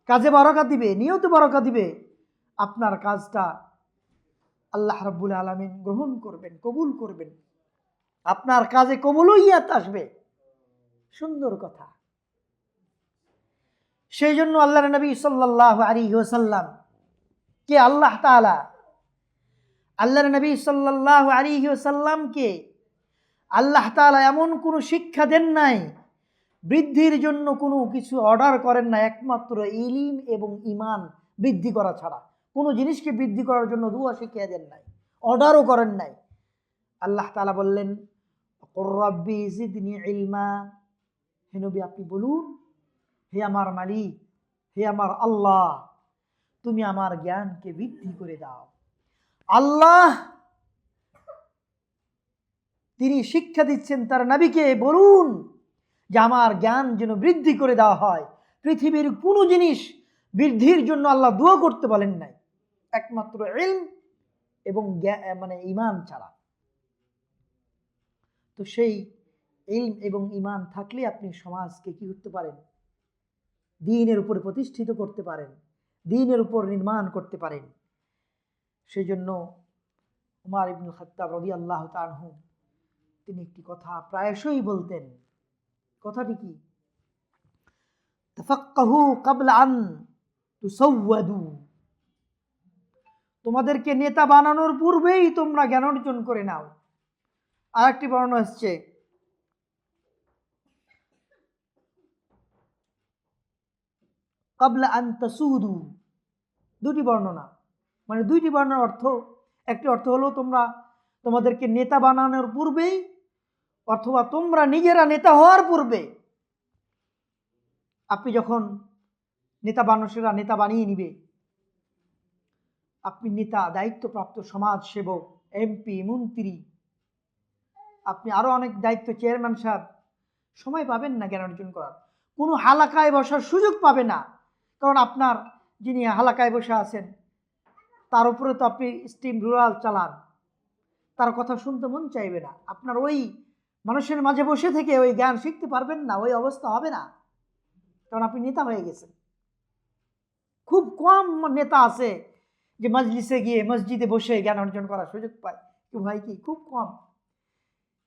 কাজে বরকত দিবে, নিয়তে বরকত দিবে। আপনার কাজটা আল্লাহ রাব্বুল আলামিন গ্রহণ করবেন, কবুল করবেন, আপনার কাজে কবুলিয়ত আসবে। সুন্দর কথা। সেই জন্য আল্লাহর নবী সাল্লাল্লাহু আলাইহি ওয়াসাল্লাম কে আল্লাহ তাআলা আল্লাহর নবী সাল্লাল্লাহু আলাইহি ওয়াসাল্লামকে আল্লাহ তাআলা এমন কোনো শিক্ষা দেন নাই, বৃদ্ধির জন্য কোনো কিছু অর্ডার করেন না, একমাত্র ইলম এবং ঈমান বৃদ্ধি করা ছাড়া কোনো জিনিসকে বৃদ্ধি করার জন্য দুয়া শিখিয়ে দেন নাই, অর্ডারও করেন নাই। আল্লাহ তাআলা বললেন, কুর রাব্বি জিদনি ইলমা, হে নবী আপনি বলুন, হে আমার মালিক, হে আমার আল্লাহ, তুমি আমার জ্ঞানকে বৃদ্ধি করে দাও। আল্লাহ তিনি শিক্ষা দিচ্ছেন তার নবীকে, বলুন যে আমার জ্ঞান যেন বৃদ্ধি করে দেওয়া হয়। পৃথিবীর কোনো জিনিস বৃদ্ধির জন্য আল্লাহ দোয়া করতে বলেন নাই, একমাত্র ইলম এবং ঈমান ছাড়া। তো সেই ইলম এবং ঈমান থাকলে আপনি সমাজকে কি করতে পারেন? দ্বীনের উপরে প্রতিষ্ঠিত করতে পারেন, দ্বীনের উপর নির্মাণ করতে পারেন। সেই জন্য উমর ইবনুল খাত্তাব রাদিয়াল্লাহু তাআলা আনহু তিনি একটি কথা প্রায়শই বলতেন। কথাটি কি? তাফাক্কাহু ক্বাবলা আন তুসাওয়াদু, তোমাদেরকে নেতা বানানোর পূর্বেই তোমরা জ্ঞান অর্জন করে নাও। আরেকটি বর্ণনা আসছে, ক্বাবলা আন তাসুদু। দুটি বর্ণনা, দুইটি বর্ণনার অর্থ। একটি অর্থ হলো তোমাদেরকে নেতা বানানোর পূর্বেই, অথবা তোমরা নিজেরা নেতা হওয়ার পূর্বে। আপনি যখন মানুষেরা নেতা বানিয়ে নিবে, আপনি নেতা, দায়িত্বপ্রাপ্ত সমাজ সেবক, এমপি, মন্ত্রী, আপনি আরো অনেক দায়িত্ব, চেয়ারম্যান সাহেব, সময় পাবেন না জ্ঞান অর্জন করার, কোনো হালাকায় বসার সুযোগ পাবে না। কারণ আপনার যিনি হালাকায় বসে আছেন তার উপরে তো আপনি স্টিম রুরাল চালান, তার কথা শুনতে মন চাইবে না। আপনার ওই মানুষের মাঝে বসে থেকে ওই জ্ঞান শিখতে পারবেন না, ওই অবস্থা হবে না, কারণ আপনি নেতা হয়ে গেছেন। খুব কম নেতা আছে যে মজলিসে গিয়ে মসজিদে বসে জ্ঞান অর্জন করার সুযোগ পায়। ভাই কি খুব কম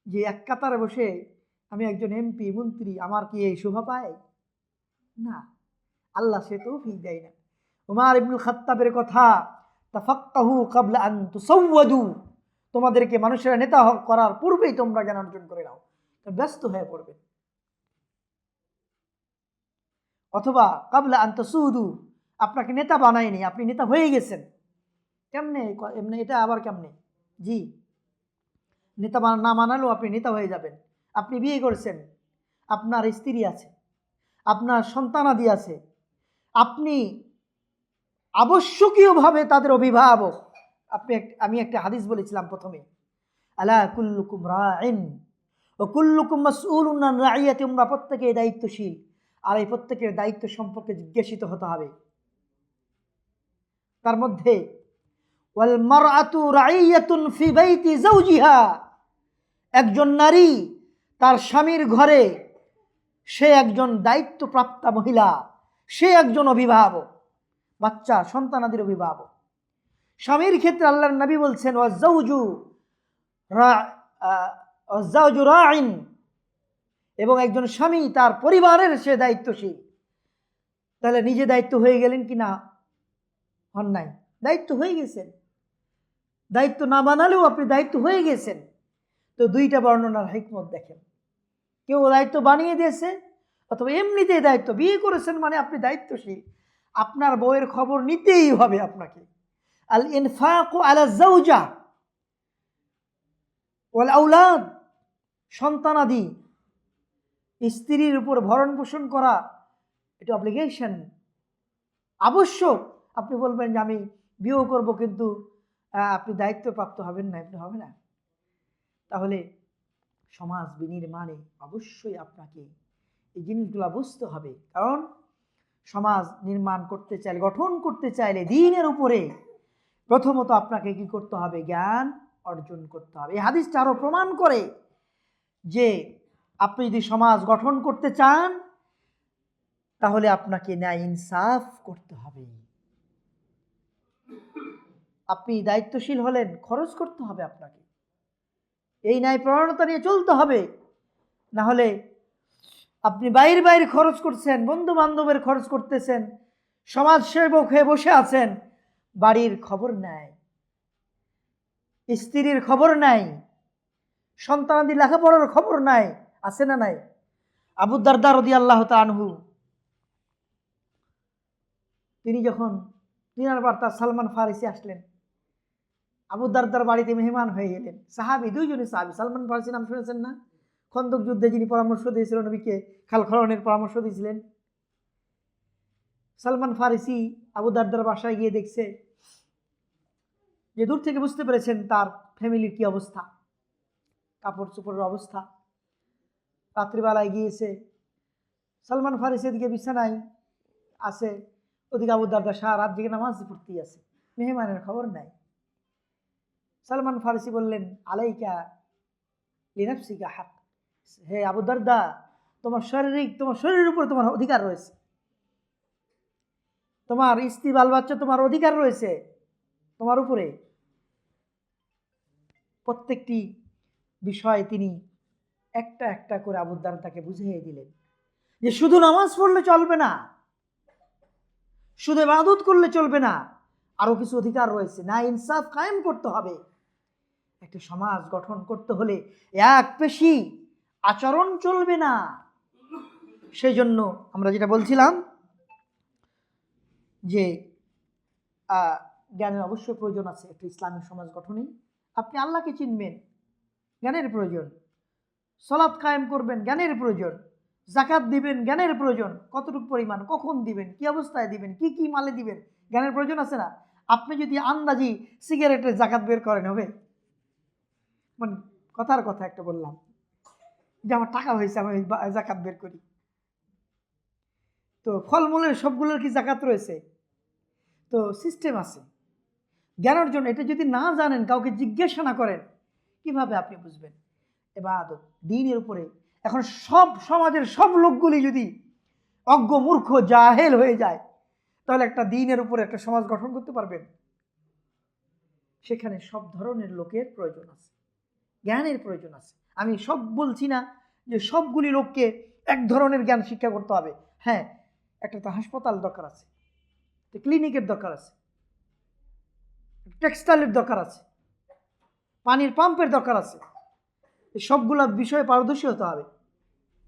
যে এক কাতারে বসে আমি একজন এমপি মন্ত্রী, আমার কি এই শোভা পায়? না, আল্লাহ সে তৌফিক দেয় না। উমর ইবনুল খাত্তাবের কথা, তাফাক্কাহু ক্বাবলা আন তুসাওয়াদু, তোমাদেরকে মানুষের নেতা করার পূর্বেই তোমরা জ্ঞান অর্জন করে নাও, ব্যস্ত হয়ে পড়বে। অথবা ক্বাবলা আন তাসুদু, আপনাকে নেতা বানায়নি, আপনি নেতা হয়ে গেছেন। কেমনে এমনি এটা আবার কেমনে? জি, নেতা না মানালেও আপনি নেতা হয়ে যাবেন। আপনি বিয়ে করেছেন, আপনার স্ত্রী আছে, আপনার সন্তানাদি আছে, আপনি আবশ্যকীয়ভাবে তাদের অভিভাবক। আমি একটা হাদিস বলেছিলাম প্রথমে, আলা কুল্লুকুম রাইন ও কুল্লুকুম মাসউলুন আন রাইয়াতি, তোমরা প্রত্যেকে দায়িত্বশীল, আর এই প্রত্যেকের দায়িত্ব সম্পর্কে জিজ্ঞাসিত হতে হবে। তার মধ্যে ওয়াল মারআতু রাইয়াতুন ফি বাইতি যাওজিহা, একজন নারী তার স্বামীর ঘরে সে একজন দায়িত্বপ্রাপ্তা মহিলা, সে একজন অভিভাবক, বাচ্চা সন্তানাদির অভিভাবক। স্বামীর ক্ষেত্রে আল্লাহর নবী বলছেন ওয়াজ্জাওজু রাইন, এবং একজন স্বামী তার পরিবারের সে দায়িত্বশীল। তাহলে নিজে দায়িত্ব হয়ে গেলেন কি না? হন নাই, দায়িত্ব হয়ে গেছেন। দায়িত্ব না বানালেও আপনি দায়িত্ব হয়ে গেছেন। তো দুইটা বর্ণনার হিকমত দেখেন, কেউ দায়িত্ব বানিয়ে দিয়েছে, অথবা এমনিতেই দায়িত্ব, বিয়ে করেছেন মানে আপনি দায়িত্বশীল, আপনার বউয়ের খবর নিতেই হবে আপনাকে। আল ইনফাকু আলা যাওজা ওয়াল আওলাদ, সন্তানাদি স্ত্রীর উপর ভরণ পোষণ করা, এটা অব্লিগেশন, আবশ্যক। আপনি বলবেন যে আমি বিয়ে করব, কিন্তু আপনি দায়িত্বপ্রাপ্ত হবেন না, আপনি হবে না। তাহলে সমাজ বিনির্মাণে অবশ্যই আপনাকে এই জিনিসগুলো বুঝতে হবে। কারণ সমাজ নির্মাণ করতে চাইলে, গঠন করতে চাইলে দ্বীনের উপরে প্রথমত আপনাকে কি করতে হবে? জ্ঞান অর্জন করতে হবে। এই হাদিসটা আরো প্রমাণ করে যে আপনি যদি সমাজ গঠন করতে চান তাহলে আপনাকে ন্যায় ইনসাফ করতে হবে। আপনি দায়িত্বশীল হলেন, খরচ করতে হবে আপনাকে, এই ন্যায় প্রবণতা নিয়ে চলতে হবে। না হলে আপনি বাইরে খরচ করছেন, বন্ধু বান্ধবের খরচ করতেছেন, সমাজ সেবক হয়ে বসে আছেন, বাড়ির খবর নাই, স্ত্রীর খবর নাই, সন্তানাদি লেখাপড়ার খবর নাই, আছে না নাই? আবু দারদা রাদিয়াল্লাহু তাআলা আনহু, তিনি যখন দিনার বার্তা সালমান ফারিসি আসলেন, আবু দারদার বাড়িতে মেহমান হয়ে গেলেন। সাহাবী, দুইজনই সাহাবী। সালমান ফারিসি নাম শুনেছেন না? খন্দক যুদ্ধে যিনি পরামর্শ দিয়েছিলেন নবীকে, খাল খননের পরামর্শ দিয়েছিলেন। সালমান ফারিসি আবু দারদার বাসায় গিয়ে দেখছে যে, দূর থেকে বুঝতে পেরেছেন তার ফ্যামিলির কি অবস্থা, কাপড় চোপড়ের অবস্থা। রাত্রিবেলায় গিয়েছে, সালমান ফারিসি এদিকে বিছানায় আছে, ওদিকে আবু দারদা সারা রাত জেগে নামাজ পড়তেই আছে, মেহমানের খবর নাই। সালমান ফারিসি বললেন, আলাইকা লিনাফসিকা হক, হে আবু দারদা, তোমার শরীরের উপর তোমার অধিকার রয়েছে, তোমার স্ত্রী বাল বাচ্চা, তোমার অধিকার রয়েছে তোমার উপরে। প্রত্যেকটি বিষয় তিনি একটা একটা করে আবু দারদাকে বুঝিয়ে দিলেন যে শুধু নামাজ পড়লে চলবে না, শুধু ইবাদত করলে চলবে না, আরো কিছু অধিকার রয়েছে, না ইনসাফ কায়েম করতে হবে। একটা সমাজ গঠন করতে হলে এক পেশি আচরণ চলবে না। সেই জন্য আমরা যেটা বলছিলাম যে জ্ঞানের অবশ্যই প্রয়োজন আছে একটা ইসলামিক সমাজ গঠনে। আপনি আল্লাহকে চিনবেন, জ্ঞানের প্রয়োজন। সালাত কায়েম করবেন, জ্ঞানের প্রয়োজন। যাকাত দিবেন, জ্ঞানের প্রয়োজন। কতটুকু পরিমাণ, কখন দিবেন, কি অবস্থায় দিবেন, কি কি মালে দিবেন, জ্ঞানের প্রয়োজন আছে না? আপনি যদি আন্দাজি সিগারেটের যাকাত বের করেন, হবে? মানে কথার কথা একটা বললাম যে আমার টাকা হয়েছে, আমি যাকাত বের করি। তো ফলমূলের সবগুলোর কি যাকাত রয়েছে? তো সিস্টেম আছে। জ্ঞান অর্জন এটা যদি না জানেন, কাউকে জিজ্ঞাসা না করেন, কিভাবে আপনি বুঝবেন? ইবাদত দ্বীনের উপরে। এখন সব সমাজের সব লোকগুলি যদি অজ্ঞ মূর্খ জাহেল হয়ে যায়, তাহলে একটা দ্বীনের উপরে একটা সমাজ গঠন করতে পারবেন? সেখানে সব ধরনের লোকের প্রয়োজন আছে, জ্ঞানের প্রয়োজন আছে। আমি সব বলছি না যে সবগুলি লোককে এক ধরনের জ্ঞান শিক্ষা করতে হবে। হ্যাঁ, একটা তো হাসপাতাল দরকার আছে, ক্লিনিকের দরকার আছে, টেক্সটাইলের দরকার আছে, পানির পাম্পের দরকার আছে। এই সবগুলা বিষয়ে পারদর্শী হতে হবে,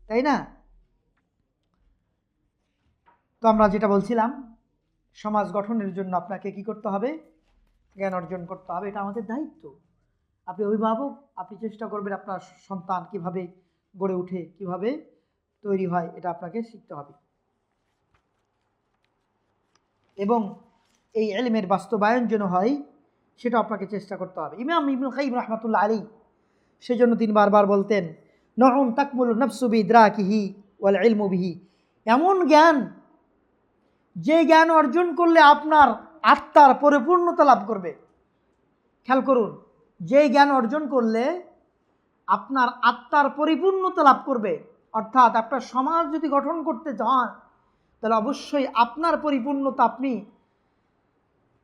তাই না? তো আমরা যেটা বলছিলাম, সমাজ গঠনের জন্য আপনাকে কি করতে হবে? জ্ঞান অর্জন করতে হবে। এটা আমাদের দায়িত্ব। আপনি অভিভাবক, আপনি চেষ্টা করবেন আপনার সন্তান কিভাবে গড়ে ওঠে, কিভাবে তৈরি হয়, এটা আপনাকে শিখতে হবে এবং এই ইলমের বাস্তবায়ন যেন হয় সেটা আপনাকে চেষ্টা করতে হবে। ইমাম ইবনুল কাইয়িম রাহমাতুল্লাহ আলাইহি সেজন্য তিনি বারবার বলতেন, নউন তাকমুল নাফসু বিইদরাকিহি ওয়াল ইলমু বিহি, এমন জ্ঞান যে জ্ঞান অর্জন করলে আপনার আত্মার পরিপূর্ণতা লাভ করবে। খেয়াল করুন, যে জ্ঞান অর্জন করলে আপনার আত্মার পরিপূর্ণতা লাভ করবে, অর্থাৎ আপনার সমাজ যদি গঠন করতে চান, তাহলে অবশ্যই আপনার পরিপূর্ণতা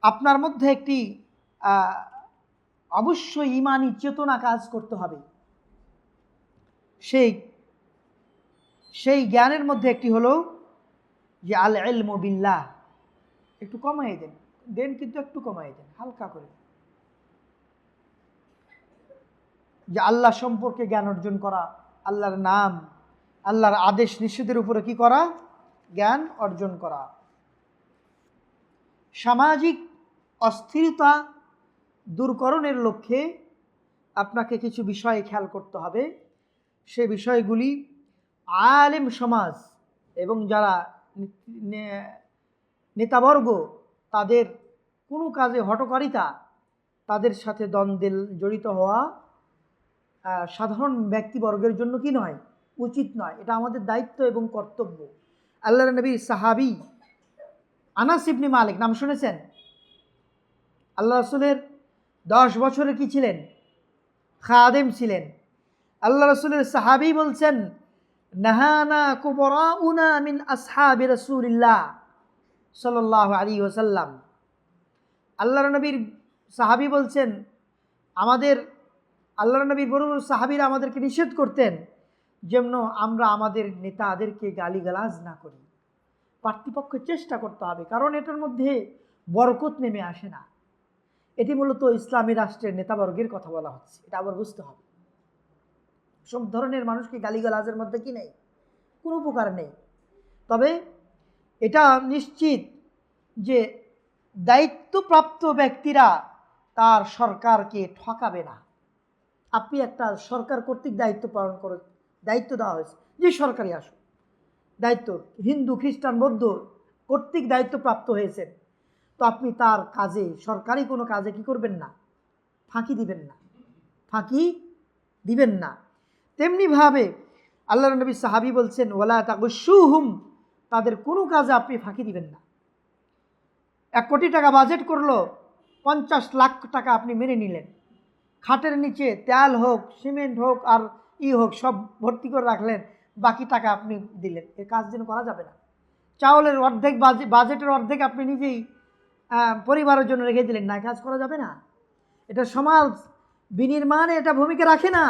আপনার মধ্যে একটি অবশ্যই ঈমানি চেতনা কাজ করতে হবে। সেই জ্ঞানের মধ্যে একটি হলো যে আল ইলমু বিল্লাহ। একটু কমাই দেন কিন্তু একটু কমাই দেন, হালকা করে। যে আল্লাহ সম্পর্কে জ্ঞান অর্জন করা, আল্লাহর নাম, আল্লাহর আদেশ নিষেধের উপরে কি করা? জ্ঞান অর্জন করা। সামাজিক অস্থিরতা দূরকরণের লক্ষ্যে আপনাকে কিছু বিষয় খেয়াল করতে হবে। সে বিষয়গুলি আলেম সমাজ এবং যারা নেতাবর্গ, তাদের কোনো কাজে হঠকারিতা, তাদের সাথে দ্বন্দ্বে জড়িত হওয়া সাধারণ ব্যক্তিবর্গের জন্য কি নয়, উচিত নয়। এটা আমাদের দায়িত্ব এবং কর্তব্য। আল্লাহর নবী সাহাবী আনাস ইবনে মালিক, নাম শুনেছেন? আল্লাহ রাসূলের 10 বছরের কি ছিলেন? খাদেম ছিলেন। আল্লাহ রাসূলের সাহাবী বলছেন, নাহানা কুবরাউনা মিন আসহাবি রাসূলিল্লাহ সাল্লাল্লাহু আলাইহি ওয়াসাল্লাম। আল্লাহর নবীর সাহাবী বলছেন, আল্লাহর নবীর বড় বড় সাহাবীরা আমাদেরকে নিষেধ করতেন যেন আমরা আমাদের নেতাদেরকে গালিগালাজ না করি। পার্থিপক্ষ চেষ্টা করতে হবে, কারণ এটার মধ্যে বরকত নেমে আসে না। এটি মূলত ইসলামী রাষ্ট্রের নেতাবর্গের কথা বলা হচ্ছে, এটা আবার বুঝতে হবে। সব ধরনের মানুষকে গালিগালাজের মধ্যে কি নেই, কোনো উপকার নেই। তবে এটা নিশ্চিত যে দায়িত্বপ্রাপ্ত ব্যক্তিরা তার সরকারকে ঠকাবে না। আপনি একটা সরকার কর্তৃক দায়িত্ব পালন করে, দায়িত্ব দেওয়া হয়েছে, যে সরকারি আসুন, দায়িত্ব হিন্দু খ্রিস্টান বৌদ্ধ কর্তৃক দায়িত্বপ্রাপ্ত হয়েছেন, তো আপনি তার কাজে, সরকারি কোনো কাজে কি করবেন না, ফাঁকি দিবেন না। তেমনিভাবে আল্লাহর নবী সাহাবী বলছেন, ওয়ালা তাগুশুহুম, তাদের কোনো কাজে আপনি ফাঁকি দিবেন না। 1 কোটি টাকা বাজেট করলো, 50 লাখ টাকা আপনি মেনে নিলেন, খাটের নিচে তেল হোক, সিমেন্ট হোক, আর হোক, সব ভর্তি করে রাখলেন, বাকি টাকা আপনি দিলেন। এর কাজ যেন করা যাবে না। চাউলের অর্ধেক বাজেটের অর্ধেক আপনি নিজেই পরিবারের জন্য রেখে দিলেন, না, কাজ করা যাবে না। এটা সমাজ বিনির্মাণে এটা ভূমিকা রাখে না,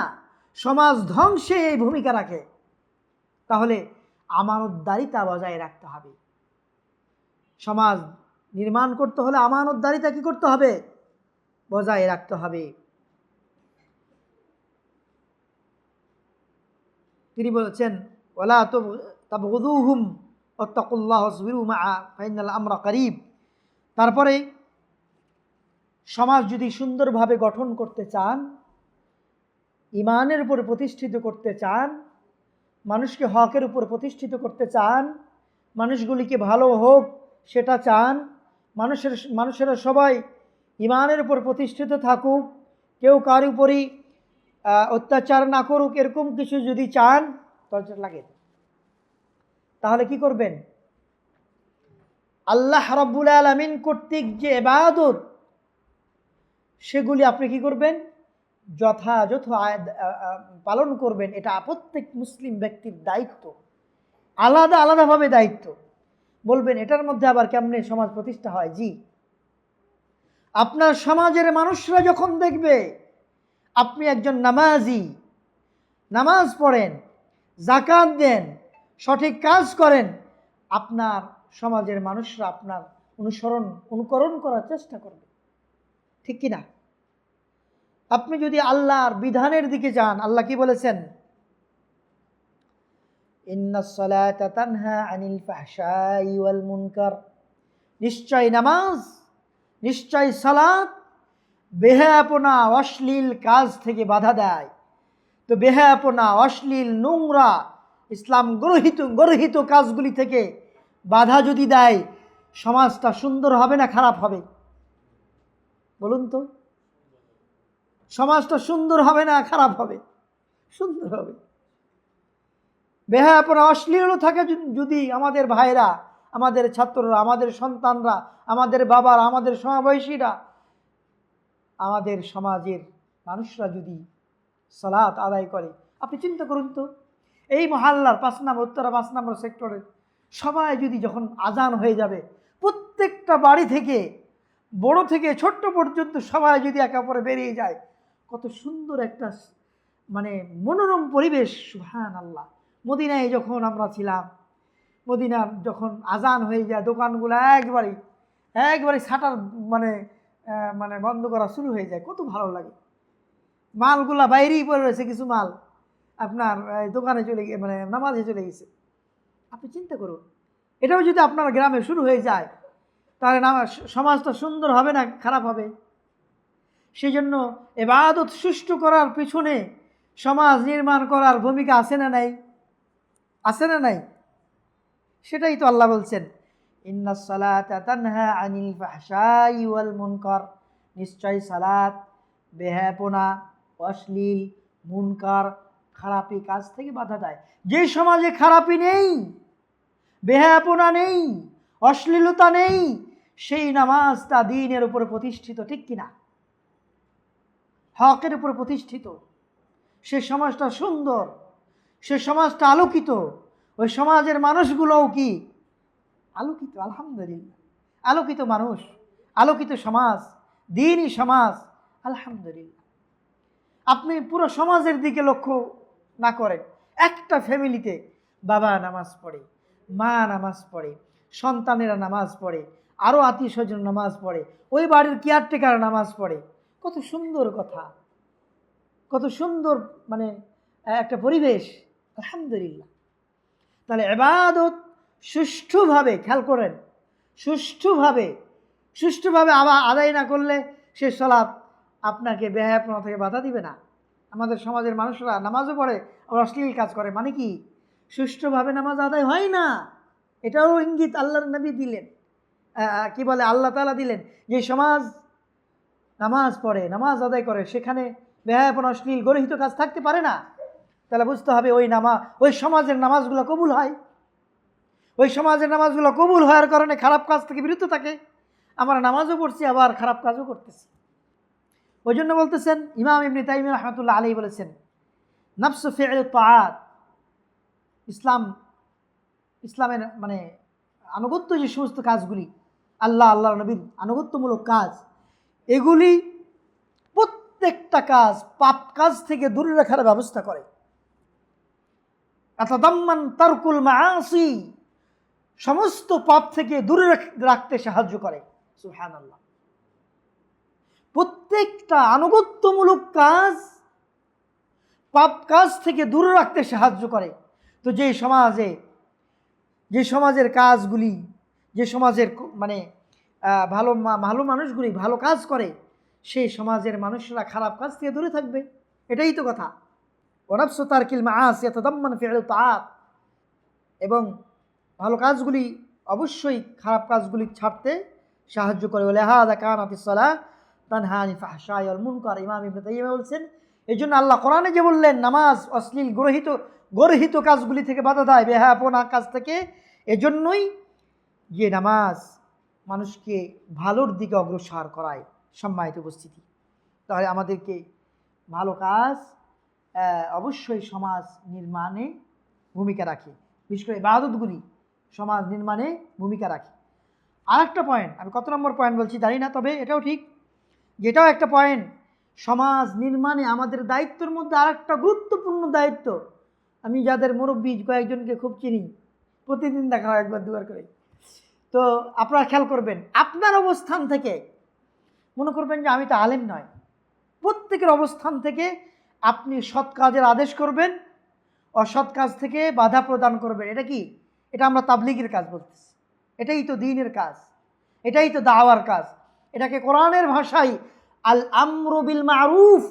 সমাজ ধ্বংসে এই ভূমিকা রাখে। তাহলে আমানতদারিতা বজায় রাখতে হবে। সমাজ নির্মাণ করতে হলে আমানতদারিতা কি করতে হবে? বজায় রাখতে হবে। তিনি বলেছেন, ওয়ালা তাবগুদুহুম ওয়াত্তাকুল্লাহ ওয়াসবিরু মাআ ফাইনাল আমরা করিব। তারপরে সমাজ যদি সুন্দরভাবে গঠন করতে চান, ঈমানের উপরে প্রতিষ্ঠিত করতে চান, মানুষকে হকের উপর প্রতিষ্ঠিত করতে চান, মানুষগুলিকে ভালো হোক সেটা চান, মানুষেরা সবাই ঈমানের উপর প্রতিষ্ঠিত থাকুক, কেউ কার উপরই অত্যাচার না করুক, এরকম কিছু যদি চান, দরজা লাগে, তাহলে কি করবেন? আল্লাহ রাব্বুল আলামিন কর্তৃক যে ইবাদত, সেগুলি আপনি কি করবেন? যথাযথ পালন করবেন। এটা প্রত্যেক মুসলিম ব্যক্তির দায়িত্ব, আলাদা আলাদাভাবে দায়িত্ব। বলবেন এটার মধ্যে আবার কেমনে সমাজ প্রতিষ্ঠা হয়? জি, আপনার সমাজের মানুষরা যখন দেখবে আপনি একজন নামাজি, নামাজ পড়েন, যাকাত দেন, সঠিক কাজ করেন, আপনার সমাজের মানুষরা আপনার অনুকরণ করার চেষ্টা করবে, ঠিক কি না? আপনি যদি আল্লাহর বিধানের দিকে যান, আল্লাহ কি বলেছেন? ইন্নাস সালাতা তানহা আনিল ফাহশাই ওয়াল মুনকার, নিশ্চয় নামাজ, নিশ্চয় সালাত বেহায়াপনা অশ্লীল কাজ থেকে বাধা দেয়। তো বেহায়াপনা, অশ্লীল, নোংরা, ইসলাম গর্হিত কাজগুলি থেকে বাধা যদি দেয়, সমাজটা সুন্দর হবে না খারাপ হবে? বলুন তো, সমাজটা সুন্দর হবে না খারাপ হবে? সুন্দর হবে। বেহায়াপনা, অশ্লীল থাকে যদি আমাদের ভাইরা, আমাদের ছাত্ররা, আমাদের সন্তানরা, আমাদের বাবারা, আমাদের সমবয়সীরা, আমাদের সমাজের মানুষরা যদি সালাত আদায় করে, আপনি চিন্তা করুন তো, এই মহল্লার 5 নম্বর উত্তরা 5 নম্বর সেক্টরের সবাই যদি যখন আজান হয়ে যাবে, প্রত্যেকটা বাড়ি থেকে বড় থেকে ছোট্ট পর্যন্ত সবাই যদি একে অপরে বেরিয়ে যায়, কত সুন্দর একটা মানে মনোরম পরিবেশ। সুবহানাল্লাহ। মদিনায় যখন আমরা ছিলাম, মদিনার যখন আজান হয়ে যায়, দোকানগুলো একবারে শাটার মানে বন্ধ করা শুরু হয়ে যায়, কত ভালো লাগে। মালগুলা বাইরেই পড়ে রয়েছে, কিছু মাল আপনার দোকানে চলে গিয়ে নামাজে চলে গেছে। আপনি চিন্তা করুন, এটাও যদি আপনার গ্রামে শুরু হয়ে যায়, তাহলে সমাজটা সুন্দর হবে না খারাপ হবে? সেই জন্য ইবাদত সুষ্ঠু করার পিছনে সমাজ নির্মাণ করার ভূমিকা আছে না নাই? আছে না নাই? সেটাই তো আল্লাহ বলছেন, ইন্নাস সালাতা তানহা আনিল ফাহশাই ওয়াল মুনকার, নিশ্চয় সালাত বেহায়াপনা, অশ্লীল, মুনকার, খারাপি কাজ থেকে বাধা দেয়। যে সমাজে খারাপি নেই, বেহায়াপনা নেই, অশ্লীলতা নেই, সেই নামাজটা দ্বীনের উপরে প্রতিষ্ঠিত, ঠিক কিনা? হকের উপরে প্রতিষ্ঠিত। সে সমাজটা সুন্দর, সে সমাজটা আলোকিত, ওই সমাজের মানুষগুলোও কি আলোকিত? আলহামদুলিল্লাহ, আলোকিত মানুষ, আলোকিত সমাজ, দ্বীনি সমাজ, আলহামদুলিল্লাহ। আপনি পুরো সমাজের দিকে লক্ষ্য না করেন, একটা ফ্যামিলিতে বাবা নামাজ পড়ে, মা নামাজ পড়ে, সন্তানেরা নামাজ পড়ে, আরও আত্মীয় স্বজন নামাজ পড়ে, ওই বাড়ির কেয়ারটেকার নামাজ পড়ে, কত সুন্দর কথা, কত সুন্দর একটা পরিবেশ, আলহামদুলিল্লাহ। তাহলে ইবাদত সুষ্ঠুভাবে, খেয়াল করেন, সুষ্ঠুভাবে আদায় না করলে সে সালাত আপনাকে বেহায়াপনা থেকে বাধা দিবে না। আমাদের সমাজের মানুষরা নামাজও পড়ে আবার অশ্লীল কাজ করে, মানে কি? সুষ্ঠুভাবে নামাজ আদায় হয় না। এটাও ইঙ্গিত আল্লাহর নবী দিলেন, কি বলে আল্লাহ তাআলা দিলেন, যে সমাজ নামাজ পড়ে, নামাজ আদায় করে, সেখানে বেহায়াপনা, অশ্লীল, গর্হিত কাজ থাকতে পারে না। তাহলে বুঝতে হবে ওই সমাজের নামাজগুলো কবুল হয়। ওই সমাজের নামাজগুলো কবুল হওয়ার কারণে খারাপ কাজ থেকে বিরত থাকে। আমরা নামাজও পড়ছি, আবার খারাপ কাজও করতেছি। ওই জন্য বলতেছেন ইমাম ইবনে তাইমিয়া রাহমাতুল্লাহ আলাইহি বলেছেন, নাফসু ফি'ল তাআত, ইসলামের আনুগত্য যে সমস্ত কাজগুলি, আল্লাহর নবীর আনুগত্যমূলক কাজ, এগুলি প্রত্যেকটা কাজ পাপ কাজ থেকে দূরে রাখার ব্যবস্থা করে। আতাদাম্মান তারকুল মাআসি, সমস্ত পাপ থেকে দূরে রাখতে সাহায্য করে। সুবহানাল্লাহ। প্রত্যেকটা আনুগত্যমূলক কাজ পাপ কাজ থেকে দূরে রাখতে সাহায্য করে। তো যে সমাজের কাজগুলি, যে সমাজের ভালো মানুষগুলি ভালো কাজ করে, সেই সমাজের মানুষরা খারাপ কাজ থেকে দূরে থাকবে। এটাই তো কথা। ওয়ানাফসু তারকিল মাআসি ইয়াতাদাম্মান ফি'ল তাআত, এবং ভালো কাজগুলি অবশ্যই খারাপ কাজগুলি ছাড়তে সাহায্য করে। লিহাযা কানাতিস সালাহ তানহা আনিল ফাহশাই ওয়াল মুনকার। ইমাম ইবনে তাইমিয়া বলছেন, এই জন্য আল্লাহ কোরআনে যে বললেন নামাজ অশ্লীল গর্হিত কাজগুলি থেকে বাধা দেয়, বেহায়াপনা কাজ থেকে, এজন্যই যে নামাজ মানুষকে ভালোর দিকে অগ্রসর করায়। সম্মানিত উপস্থিতি, তাহলে আমাদেরকে ভালো কাজ অবশ্যই সমাজ নির্মাণে ভূমিকা রাখে, বিশেষ করে ইবাদতগুলি সমাজ নির্মাণে ভূমিকা রাখে। আরেকটা পয়েন্ট, আমি কত নম্বর পয়েন্ট বলছি জানি না, তবে এটাও ঠিক, যেটাও একটা পয়েন্ট, সমাজ নির্মাণে আমাদের দায়িত্বের মধ্যে আরেকটা গুরুত্বপূর্ণ দায়িত্ব। আমি যাদের মুরব্বী কয়েকজনকে খুব চিনি, প্রতিদিন দেখা হয় একবার দুবার করে, তো আপনারা খেয়াল করবেন, আপনার অবস্থান থেকে মনে করবেন যে আমি তো আলেম নয়, প্রত্যেকের অবস্থান থেকে আপনি সৎ কাজের আদেশ করবেন, অসৎ কাজ থেকে বাধা প্রদান করবেন। এটা কি? এটা আমরা তাবলীগের কাজ বলতেছি, এটাই তো দ্বীনের কাজ, এটাই তো দাওয়ার কাজ। এটাকে কোরআনের ভাষায় আল আমরু বিল মারুফ,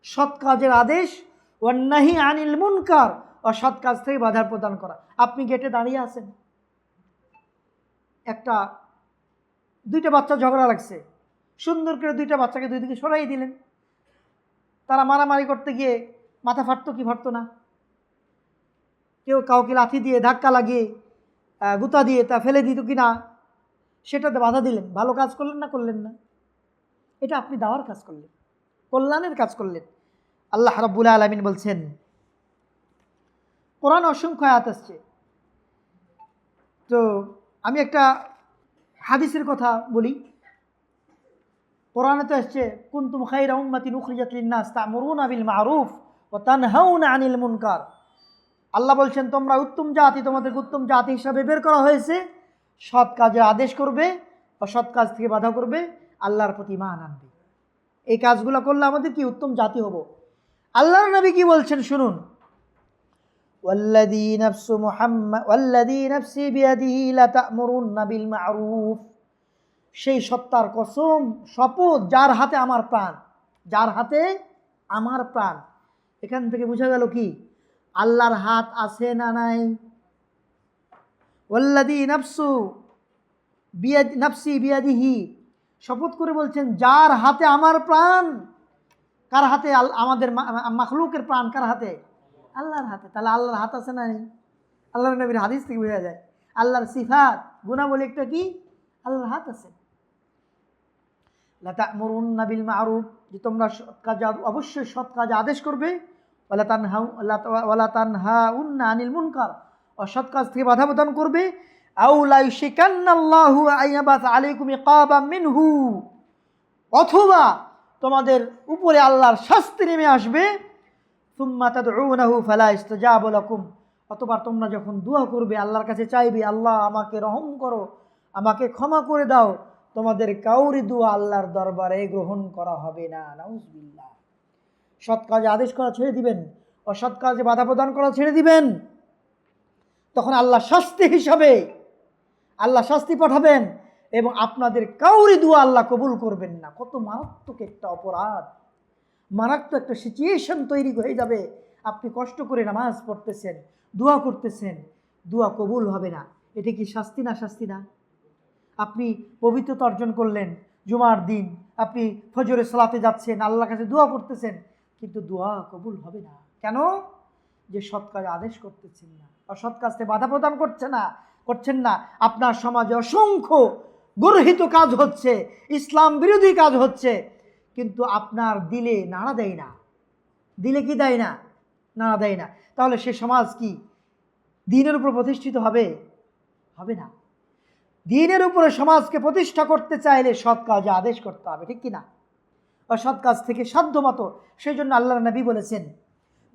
সৎ কাজের আদেশ, ওয়ান নাহি আনিল মুনকার, অসৎ কাজ থেকে বাধা প্রদান করা। আপনি গেটে দাঁড়িয়ে আছেন, দুইটা বাচ্চা ঝগড়া লাগছে, সুন্দর করে দুইটা বাচ্চাকে দুই দিকে সরাই দিলেন, তারা মারামারি করতে গিয়ে মাথা ফাটতো কি ফাটতো না? কেউ কাউকে লাথি দিয়ে ধাক্কা লাগিয়ে গুতা দিয়ে তা ফেলে দিত কি না? সেটাতে বাধা দিলেন। ভালো কাজ করলেন না করলেন না? এটা আপনি দাওয়ার কাজ করলেন, কল্যাণের কাজ করলেন। আল্লাহ রাব্বুল আলামিন বলছেন, কোরআন অসংখ্য আয়াত আসছে, তো আমি একটা হাদিসের কথা বলি। কোরআনে তো আসছে, কুনতুম খায়রা উম্মাতিন উখরিজাত লিন-নাস তা'মুরুনা বিল মা'রুফ ওয়া তানহাউনা আনিল মুনকার। আল্লাহ বলছেন, তোমরা উত্তম জাতি, তোমাদেরকে উত্তম জাতি হিসাবে বের করা হয়েছে, সৎ কাজে আদেশ করবে, অসৎ কাজ থেকে বাধা করবে, আল্লাহর প্রতি ঈমান আনবে। এই কাজগুলো করলে আমাদের কি উত্তম জাতি হব। আল্লাহর নবী কি বলছেন শুনুন, ওয়াল্লাযী নাফসি বিয়াদিহি লা তা'মুরুন্না বিল মা'রুফ, সেই সত্তার কসম, শপথ, যার হাতে আমার প্রাণ, যার হাতে আমার প্রাণ। এখান থেকে বোঝা গেল কি, আল্লাহর হাত আছে না নাই? ওয়াল্লাযী নাফসি বিয়াদিহি, শপথ করে বলছেন যার হাতে আমার প্রাণ। কার হাতে? আমাদের মাখলুকের প্রাণ কার হাতে? আল্লাহর হাতে। তাহলে আল্লাহর হাত আছে না নেই? আল্লাহর নবীর হাদিস থেকে বোঝা যায়। আল্লাহর সিফাত, গুণাবলী একটা কি? আল্লাহর হাত আছে। লা তা'মুরুন্না বিল মা'রুফ, যে তোমরা সৎ কাজ, অবশ্যই সৎ কাজে আদেশ করবে, ওয়ালা তানহাউন্না আনিল মুনকার, অসৎ কাজ থেকে বাধা প্রদান করবে। আও লা ইউশিকান্নাল্লাহু আইয়াবাস আলাইকুম ইকাবাম মিনহু, অথবা তোমাদের উপরে আল্লাহর শাস্তি নেমে আসবে। সুম্মা তাদউনাহু ফালা ইস্তাজাবু লাকুম, অথবা তোমরা যখন দোয়া করবে, আল্লাহর কাছে চাইবে, আল্লাহ আমাকে রহম করো, আমাকে ক্ষমা করে দাও, তোমাদের কাউরি দোয়া আল্লাহর দরবারে গ্রহণ করা হবে না। নাউজুবিল্লাহ। সৎ কাজে আদেশ করা ছেড়ে দিবেন, অসৎ কাজে বাধা প্রদান করা ছেড়ে দিবেন, তখন আল্লাহ শাস্তি হিসাবে আল্লাহ শাস্তি পাঠাবেন, এবং আপনাদের কাউরি দোয়া আল্লাহ কবুল করবেন না। কত মারাত্মক একটা অপরাধ, মারাত্মক একটা সিচুয়েশন তৈরি হয়ে যাবে। আপনি কষ্ট করে নামাজ পড়তেছেন, দোয়া করতেছেন, দোয়া কবুল হবে না। এটা কি শাস্তি না? শাস্তি না? আপনি পবিত্রতা অর্জন করলেন, জুমার দিন আপনি ফজরের সালাতে যাচ্ছেন, আল্লাহর কাছে দোয়া করতেছেন, কিন্তু দোয়া কবুল হবে না। কেন? যে সৎ কাজ আদেশ করতেছেন না, অসৎ কাজে বাধা প্রদান করছেন না। আপনার সমাজে অসংখ্য গর্হিত কাজ হচ্ছে, ইসলাম বিরোধী কাজ হচ্ছে, কিন্তু আপনার দিলে নাড়া দেয় না। দিলে কি দেয় না? নাড়া দেয় না। তাহলে সে সমাজ কি দ্বীনের উপর প্রতিষ্ঠিত হবে? হবে না। দ্বীনের উপরে সমাজকে প্রতিষ্ঠা করতে চাইলে সৎ কাজে আদেশ করতে হবে, ঠিক কিনা? অসৎ কাজ থেকে সাধ্যমতো। সেই জন্য আল্লাহর নবী বলেছেন,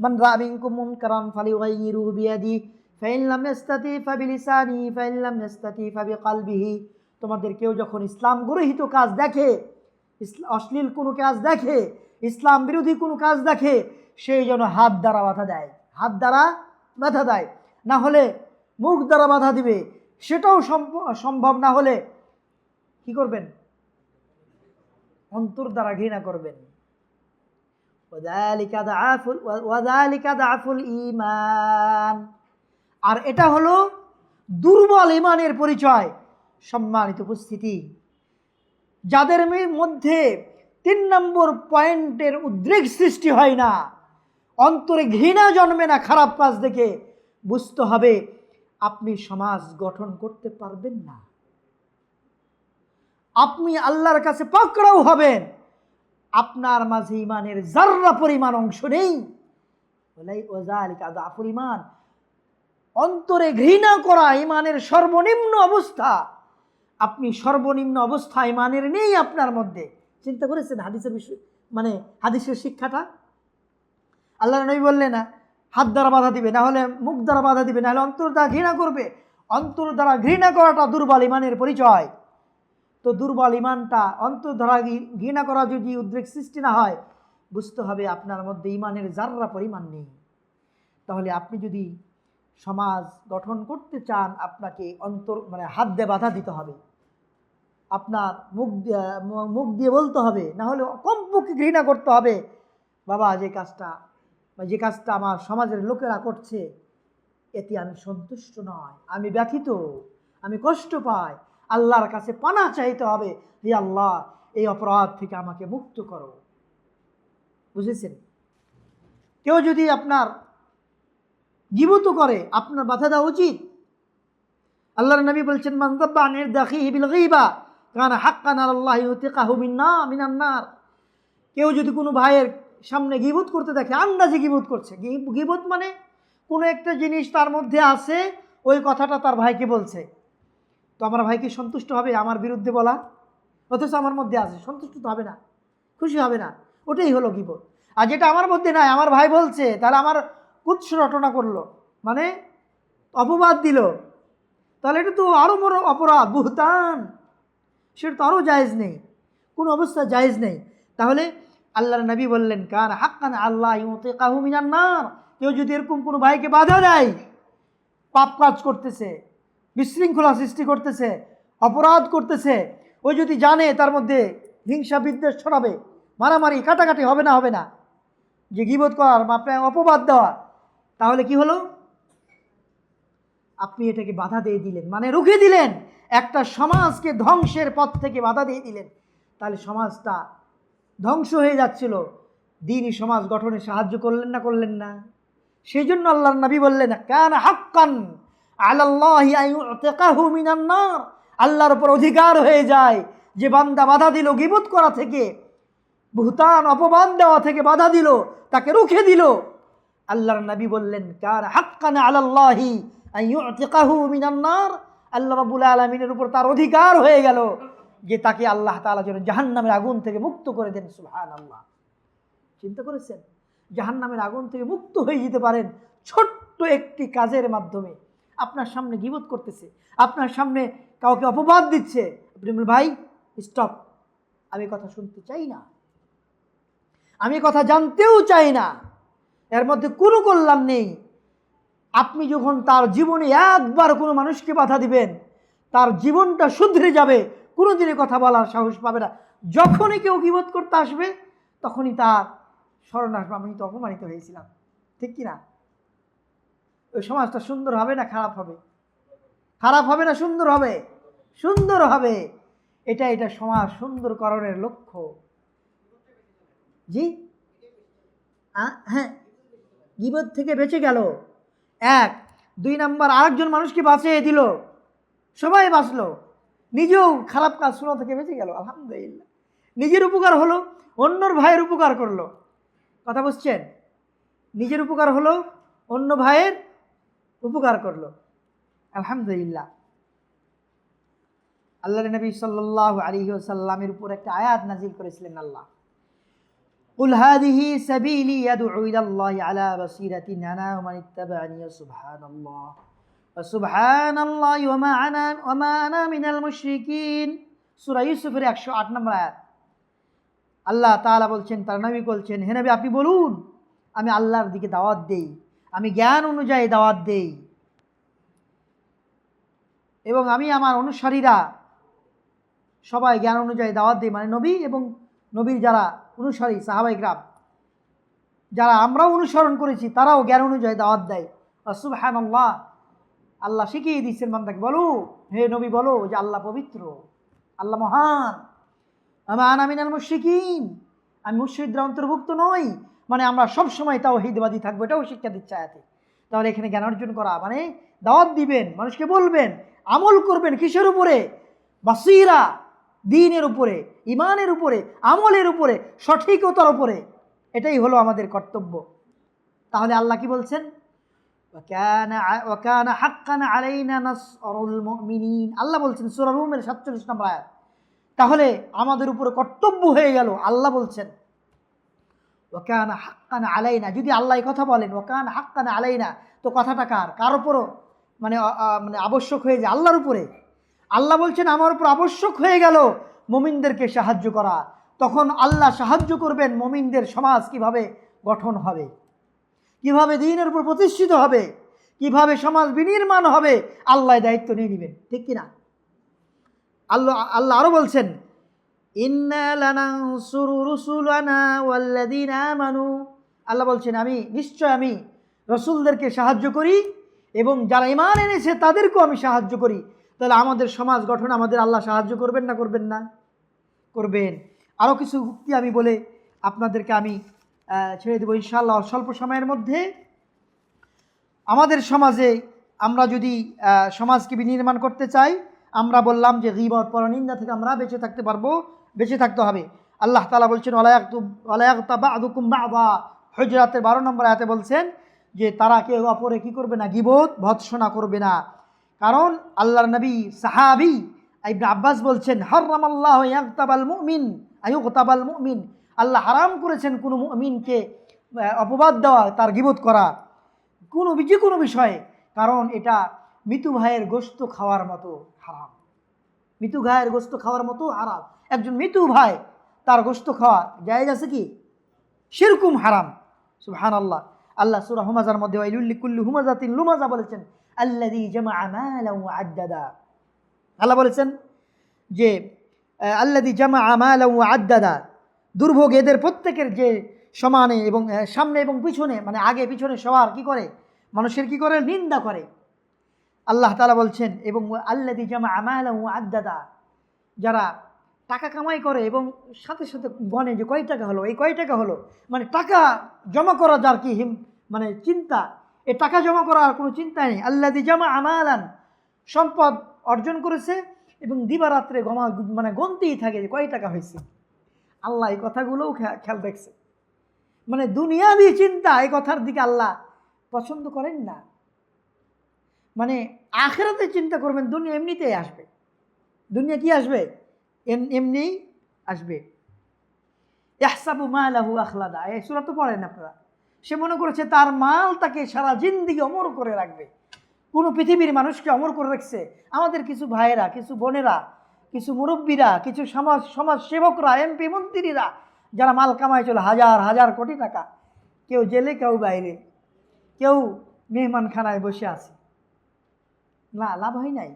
মান রাআ মিনকুম মুনকারান ফালিয়ুগাইয়িরহু বিয়াদিহি ফাইন লাম ইস্তাতি ফাবিলিসানিহি ফাইন লাম ইস্তাতি ফাবিকলবিহি। তোমাদের কেউ যখন ইসলাম গর্হিত কাজ দেখে, অশ্লীল কোনো কাজ দেখে, ইসলাম বিরোধী কোনো কাজ দেখে, সেই যেন হাত দ্বারা বাধা দেয়, হাত দ্বারা বাধা দেয়। না হলে মুখ দ্বারা বাধা দিবে, সেটাও সম্ভব না হলে কি করবেন? অন্তর দ্বারা ঘৃণা করবেন। ওয়াযালিকা দাআফুল ঈমান, আর এটা হলো দুর্বল ঈমানের পরিচয়। সম্মানিত উপস্থিতি, যাদের মধ্যে 3 নম্বর পয়েন্টের উদ্রেক সৃষ্টি হয় না, অন্তরে ঘৃণা জন্মে না খারাপ কাজ দেখে, বুঝতে হবে আপনি সমাজ গঠন করতে পারবেন না। আপনি আল্লাহর কাছে পাকড়াও হবেন, আপনার মাঝে ইমানের যাররা পরিমাণ অংশ নেই, ইমান, অন্তরে ঘৃণা করা ইমানের সর্বনিম্ন অবস্থা। আপনি সর্বনিম্ন অবস্থা ইমানের নেই আপনার মধ্যে। চিন্তা করেছেন হাদিসের বিষয়, মানে হাদিসের শিক্ষাটা? আল্লাহ নবী বললেন না হাত দ্বারা বাধা দিবে, না হলে মুখ দ্বারা বাধা দিবে, না হলে অন্তর দ্বারা ঘৃণা করবে। অন্তর দ্বারা ঘৃণা করাটা দুর্বল ইমানের পরিচয়। তো দুর্বল ইমানটা, অন্তর দ্বারা ঘৃণা করা যদি উদ্রেক সৃষ্টি না হয়, বুঝতে হবে আপনার মধ্যে ইমানের যাররা পরিমাণ নেই। তাহলে আপনি যদি সমাজ গঠন করতে চান, আপনাকে অন্তর মানে হাত দিয়ে বাধা দিতে হবে, আপনার মুখ দিয়ে বলতে হবে, না হলে কমপক্ষে ঘৃণা করতে হবে, বাবা যে কাজটা আমার সমাজের লোকেরা করছে এতে আমি সন্তুষ্ট নয়, আমি ব্যথিত, আমি কষ্ট পাই। আল্লাহর কাছে পানা চাইতে হবে, হে আল্লাহ এই অপরাধ থেকে আমাকে মুক্ত করো। বুঝেছেন? কেউ যদি আপনার গীবত করে, আপনার বাধা দেওয়া উচিত। আল্লাহর নবী বলছেন, মান যাব্বা আন ইরদাখিহি বিল গীবা কানা হাক্কান আলাল্লাহি ইউতিকাহু মিনান নার। কেউ যদি কোনো ভাইয়ের সামনে গীবত করতে দেখে, আন্দাজে গীবত করছে, গীবত মানে কোনো একটা জিনিস তার মধ্যে আছে, ওই কথাটা তার ভাইকে বলছে, তো আমার ভাই কি সন্তুষ্ট হবে আমার বিরুদ্ধে বলা? অথচ আমার মধ্যে আছে, সন্তুষ্ট তো হবে না, খুশি হবে না। ওটাই হলো গীবত। আর যেটা আমার মধ্যে নাই, আমার ভাই বলছে, তাহলে আমার কুৎস রটনা করলো, মানে অপবাদ দিল, তাহলে এটা তো আরও বড় অপরাধ, বুহতান। সেটা তো আরও জায়েজ নেই, কোনো অবস্থা জায়েজ নেই। তাহলে আল্লাহর নবী বললেন, কান হাক্কান আল্লাহ ইউতিকাহু মিনান নার। কেউ যদি এরকম কোনো ভাইকে বাধা দেয়, পাপ কাজ করতেছে, বিশৃঙ্খলা সৃষ্টি করতেছে, অপরাধ করতেছে, ওই যদি জানে তার মধ্যে হিংসা বিদ্বেষ ছড়াবে, মারামারি কাটাকাটি হবে না, যে গীবত করার আপনার অপবাদ দেওয়া, তাহলে কি হলো? আপনি এটাকে বাধা দিয়ে দিলেন, মানে রুখে দিলেন, একটা সমাজকে ধ্বংসের পথ থেকে বাধা দিয়ে দিলেন। তাহলে সমাজটা ধ্বংস হয়ে যাচ্ছিল, দ্বীনি সমাজ গঠনে সাহায্য করলেন না? সেই জন্য আল্লাহর নবী বললেন, কানা হাক্কান আলাল্লাহি আইয়ুতিকাহু মিনান নার। আল্লাহর উপর অধিকার হয়ে যায়, যে বান্দা বাধা দিল গীবত করা থেকে, বুহতান অপমান দেওয়া থেকে বাধা দিল, তাকে রুখে দিল, আল্লাহর নবী বললেন, কানা হাক্কান আলাল্লাহি আইয়ুতিকাহু মিনান নার। আল্লাহ রাব্বুল আলামিনের উপর তার অধিকার হয়ে গেল যে তাকে আল্লাহ তাআলা যেন জাহান্নামের আগুন থেকে মুক্ত করে দেন। সুবহানাল্লাহ। চিন্তা করেছেন? জাহান্নামের আগুন থেকে মুক্ত হয়ে যেতে পারেন ছোট্ট একটি কাজের মাধ্যমে। আপনার সামনে গীবত করতেছে, আপনার সামনে কাউকে অপবাদ দিচ্ছে, আপনি বলবেন, ভাই স্টপ, আমি কথা শুনতে চাই না, আমি কথা জানতেও চাই না, এর মধ্যে কোনো কল্যাণ নেই। আপনি যখন তার জীবনে একবার কোনো মানুষকে বাধা দিবেন, তার জীবনটা শুধরে যাবে, কোনোদিনই কথা বলার সাহস পাবে না। যখনই কেউ গীবত করতে আসবে, তখনই তার স্মরণ আসবে, আমি তো অপমানিত হয়েছিলাম, ঠিক কিনা? ওই সমাজটা সুন্দর হবে না খারাপ হবে? খারাপ হবে না সুন্দর হবে? সুন্দর হবে। এটা সমাজ সুন্দরকরণের লক্ষ্য। জি হ্যাঁ, গীবত থেকে বেঁচে গেল, এক। দুই নাম্বার, আরেকজন মানুষকে বাঁচিয়ে দিল, সবাই বাঁচলো, নিজেও খারাপ কাজ শোনা থেকে বেঁচে গেল, আলহামদুলিল্লাহ। নিজের উপকার হলো, অন্যর ভাইয়ের উপকার করলো। কথা বুঝছেন? নিজের উপকার হলো, অন্য ভাইয়ের উপকার করলো, আলহামদুলিল্লাহ। আল্লাহর নবী সাল্লাল্লাহু আলাইহি ওয়াসাল্লামের উপর একটা আয়াত নাজিল করেছিলেন আল্লাহ, কুল হাযিহি সাবিলি ইয়াদউ ইলাল্লাহি আলা বাসীরাতিন আনা ওয়া মান ইত্তাবা'আনি সুবহানাল্লাহ ওয়া সুবহানাল্লাহি ওয়া মা আনা মিনাল মুশরিকিন। সূরা ইউসুফের 108 নম্বর আয়াত। আল্লাহ তাআলা বলছেন, তার নবী বলছেন, হে নবী আপনি বলুন, আমি আল্লাহর দিকে দাওয়াত দেই, আমি জ্ঞান অনুযায়ী দাওয়াত দেই, এবং আমি আমার অনুসারীরা সবাই জ্ঞান অনুযায়ী দাওয়াত দেই, মানে নবী এবং নবীর যারা অনুসারী সাহাবায়ে কিরাম, যারা আমরাও অনুসরণ করেছি, তারাও জ্ঞান অনুযায়ী দাওয়াত দেয়। সুবহানাল্লাহ। আল্লাহ শিখিয়ে দিচ্ছেন বান্দাকে, বলো হে নবী বলো যে আল্লাহ পবিত্র, আল্লাহ মহান, আমা আনা মিনাল মুশরিকিন, আমি মুশরিকদের অন্তর্ভুক্ত নই, মানে আমরা সবসময় তাওহীদবাদী থাকবো, এটাও শিক্ষা দিচ্ছে আয়াতে। তাহলে এখানে জ্ঞান অর্জন করা মানে দাওয়াত দিবেন, মানুষকে বলবেন, আমল করবেন কিসের উপরে? বাসীরা, দ্বীনের উপরে, ইমানের উপরে, আমলের উপরে, সঠিকতার উপরে। এটাই হলো আমাদের কর্তব্য। তাহলে আল্লাহ কি বলছেন? ওয়াকানা হাক্কান আলাইনা নাসরুল মুমিনিন। আল্লাহ বলছেন সূরা রুমের 47 নম্বর আয়াত। তাহলে আমাদের উপরে কর্তব্য হয়ে গেল। আল্লাহ বলছেন ওয়াকানা হাক্কান আলাইনা। যদি আল্লাহ এই কথা বলেন ওয়াকানা হাক্কান আলাইনা, তো কথাটা কার উপরও মানে আবশ্যক হয়ে যায়? আল্লাহর উপরে। আল্লাহ বলছেন আমার উপর আবশ্যক হয়ে গেল মুমিনদেরকে সাহায্য করা। তখন আল্লাহ সাহায্য করবেন মুমিনদের সমাজ কিভাবে গঠন হবে, কিভাবে দ্বীনের উপর প্রতিষ্ঠিত হবে, কিভাবে সমাজ বিনির্মাণ হবে, আল্লাহ দায়িত্ব নিয়ে নেবেন। ঠিক কিনা? আল্লাহ আরো বলছেন ইন্না লানানসুরু রুসুলানা ওয়াল্লাযীনা আমানু। আল্লাহ বলছেন নিশ্চয় আমি রসুলদেরকে সাহায্য করি এবং যারা ঈমান এনেছে তাদেরকেও আমি সাহায্য করি। তাহলে আমাদের সমাজ গঠন আমাদের আল্লাহ সাহায্য করবেন না করবেন না? করবেন। আরও কিছু উক্তি আমি বলে আপনাদেরকে আমি ছেড়ে দেবো ইনশাআল্লাহ স্বল্প সময়ের মধ্যে। আমাদের সমাজে আমরা যদি সমাজকে বিনির্মাণ করতে চাই, আমরা বললাম যে গীবত পরনিন্দা থেকে আমরা বেঁচে থাকতে পারবো, বেঁচে থাকতে হবে। আল্লাহ তাআলা বলছেন ওয়ালা ইয়াগতাব বা'দুকুম বা'দা, হুজরাতের 12 নম্বর আয়াতে বলছেন যে তারা কেউ অপরে কি করবে না? গীবত ভৎসনা করবে না। কারণ আল্লাহর নবী সাহাবী ইবনে আব্বাস বলছেন হারামাল্লাহু ইয়াগতাবাল মুমিন আয়ুগতাবাল মুমিন। আল্লাহ হারাম করেছেন কোনো মুমিনকে অপবাদ দেওয়া, তার গীবত করা যে কোনো বিষয়ে। কারণ এটা মৃত্যু ভাইয়ের গোশত খাওয়ার মতো হারাম। মৃত্যু ভাইয়ের গোশত খাওয়ার মতো হারাম। একজন মৃত্যু ভাই তার গোশত খাওয়া জায়েজ আছে কি? সেরকম হারাম। সুবহানাল্লাহ। আল্লাহ সূরা হুমাযার মধ্যে ওয়াইলুল লিকুল্লি হুমাযাতিন লুমাযা বলেছেন আল্লাযী জামাআ মালান ওয়া আদ্দাদা। আল্লাহ বলেছেন যে আল্লাযী জামাআ মালান ওয়া আদ্দাদা, দুর্ভোগ এদের প্রত্যেকের যে সমানে এবং সামনে এবং পিছনে, মানে আগে পিছনে সবার কি করে? মানুষের কি করে? নিন্দা করে। আল্লাহ তাআলা বলছেন এবং আল্লাযী জামাআ মালান ওয়া আদ্দাদা, যারা টাকা কামাই করে এবং সাথে সাথে গণে যে কয় টাকা হলো, এই কয় টাকা হলো, মানে টাকা জমা করা যার কি মানে চিন্তা, এই টাকা জমা করার কোনো চিন্তা নেই। আল্লাযী জামাআ মালান, সম্পদ অর্জন করেছে এবং দিবারাত্রে মানে গণতেই থাকে যে কয় টাকা হয়েছে। আল্লাহ এই কথাগুলোও খেয়াল দেখছে। মানে দুনিয়াবি চিন্তা, এই কথার দিকে আল্লাহ পছন্দ করেন না। মানে আখিরাতে চিন্তা করবেন, দুনিয়া এমনিতেই আসবে। দুনিয়া কি আসবে? এমনিই আসবে। ইয়াহসাবু মালাহু আখলাদা, এই সূরা তো পড়েন আপনারা। সে মনে করেছে তার মাল তাকে সারা জিন্দেগি অমর করে রাখবে। কোনো পৃথিবীর মানুষকে অমর করে রাখছে? আমাদের কিছু ভাইয়েরা, কিছু বোনেরা, কিছু মুরব্বীরা, কিছু সমাজ সেবকরা, এমপি মন্ত্রীরা যারা মাল কামায় চলে হাজার হাজার কোটি টাকা, কেউ জেলে, কেউ বাইরে, কেউ মেহমানখানায় বসে আছে। না, লাভ হয় নাই,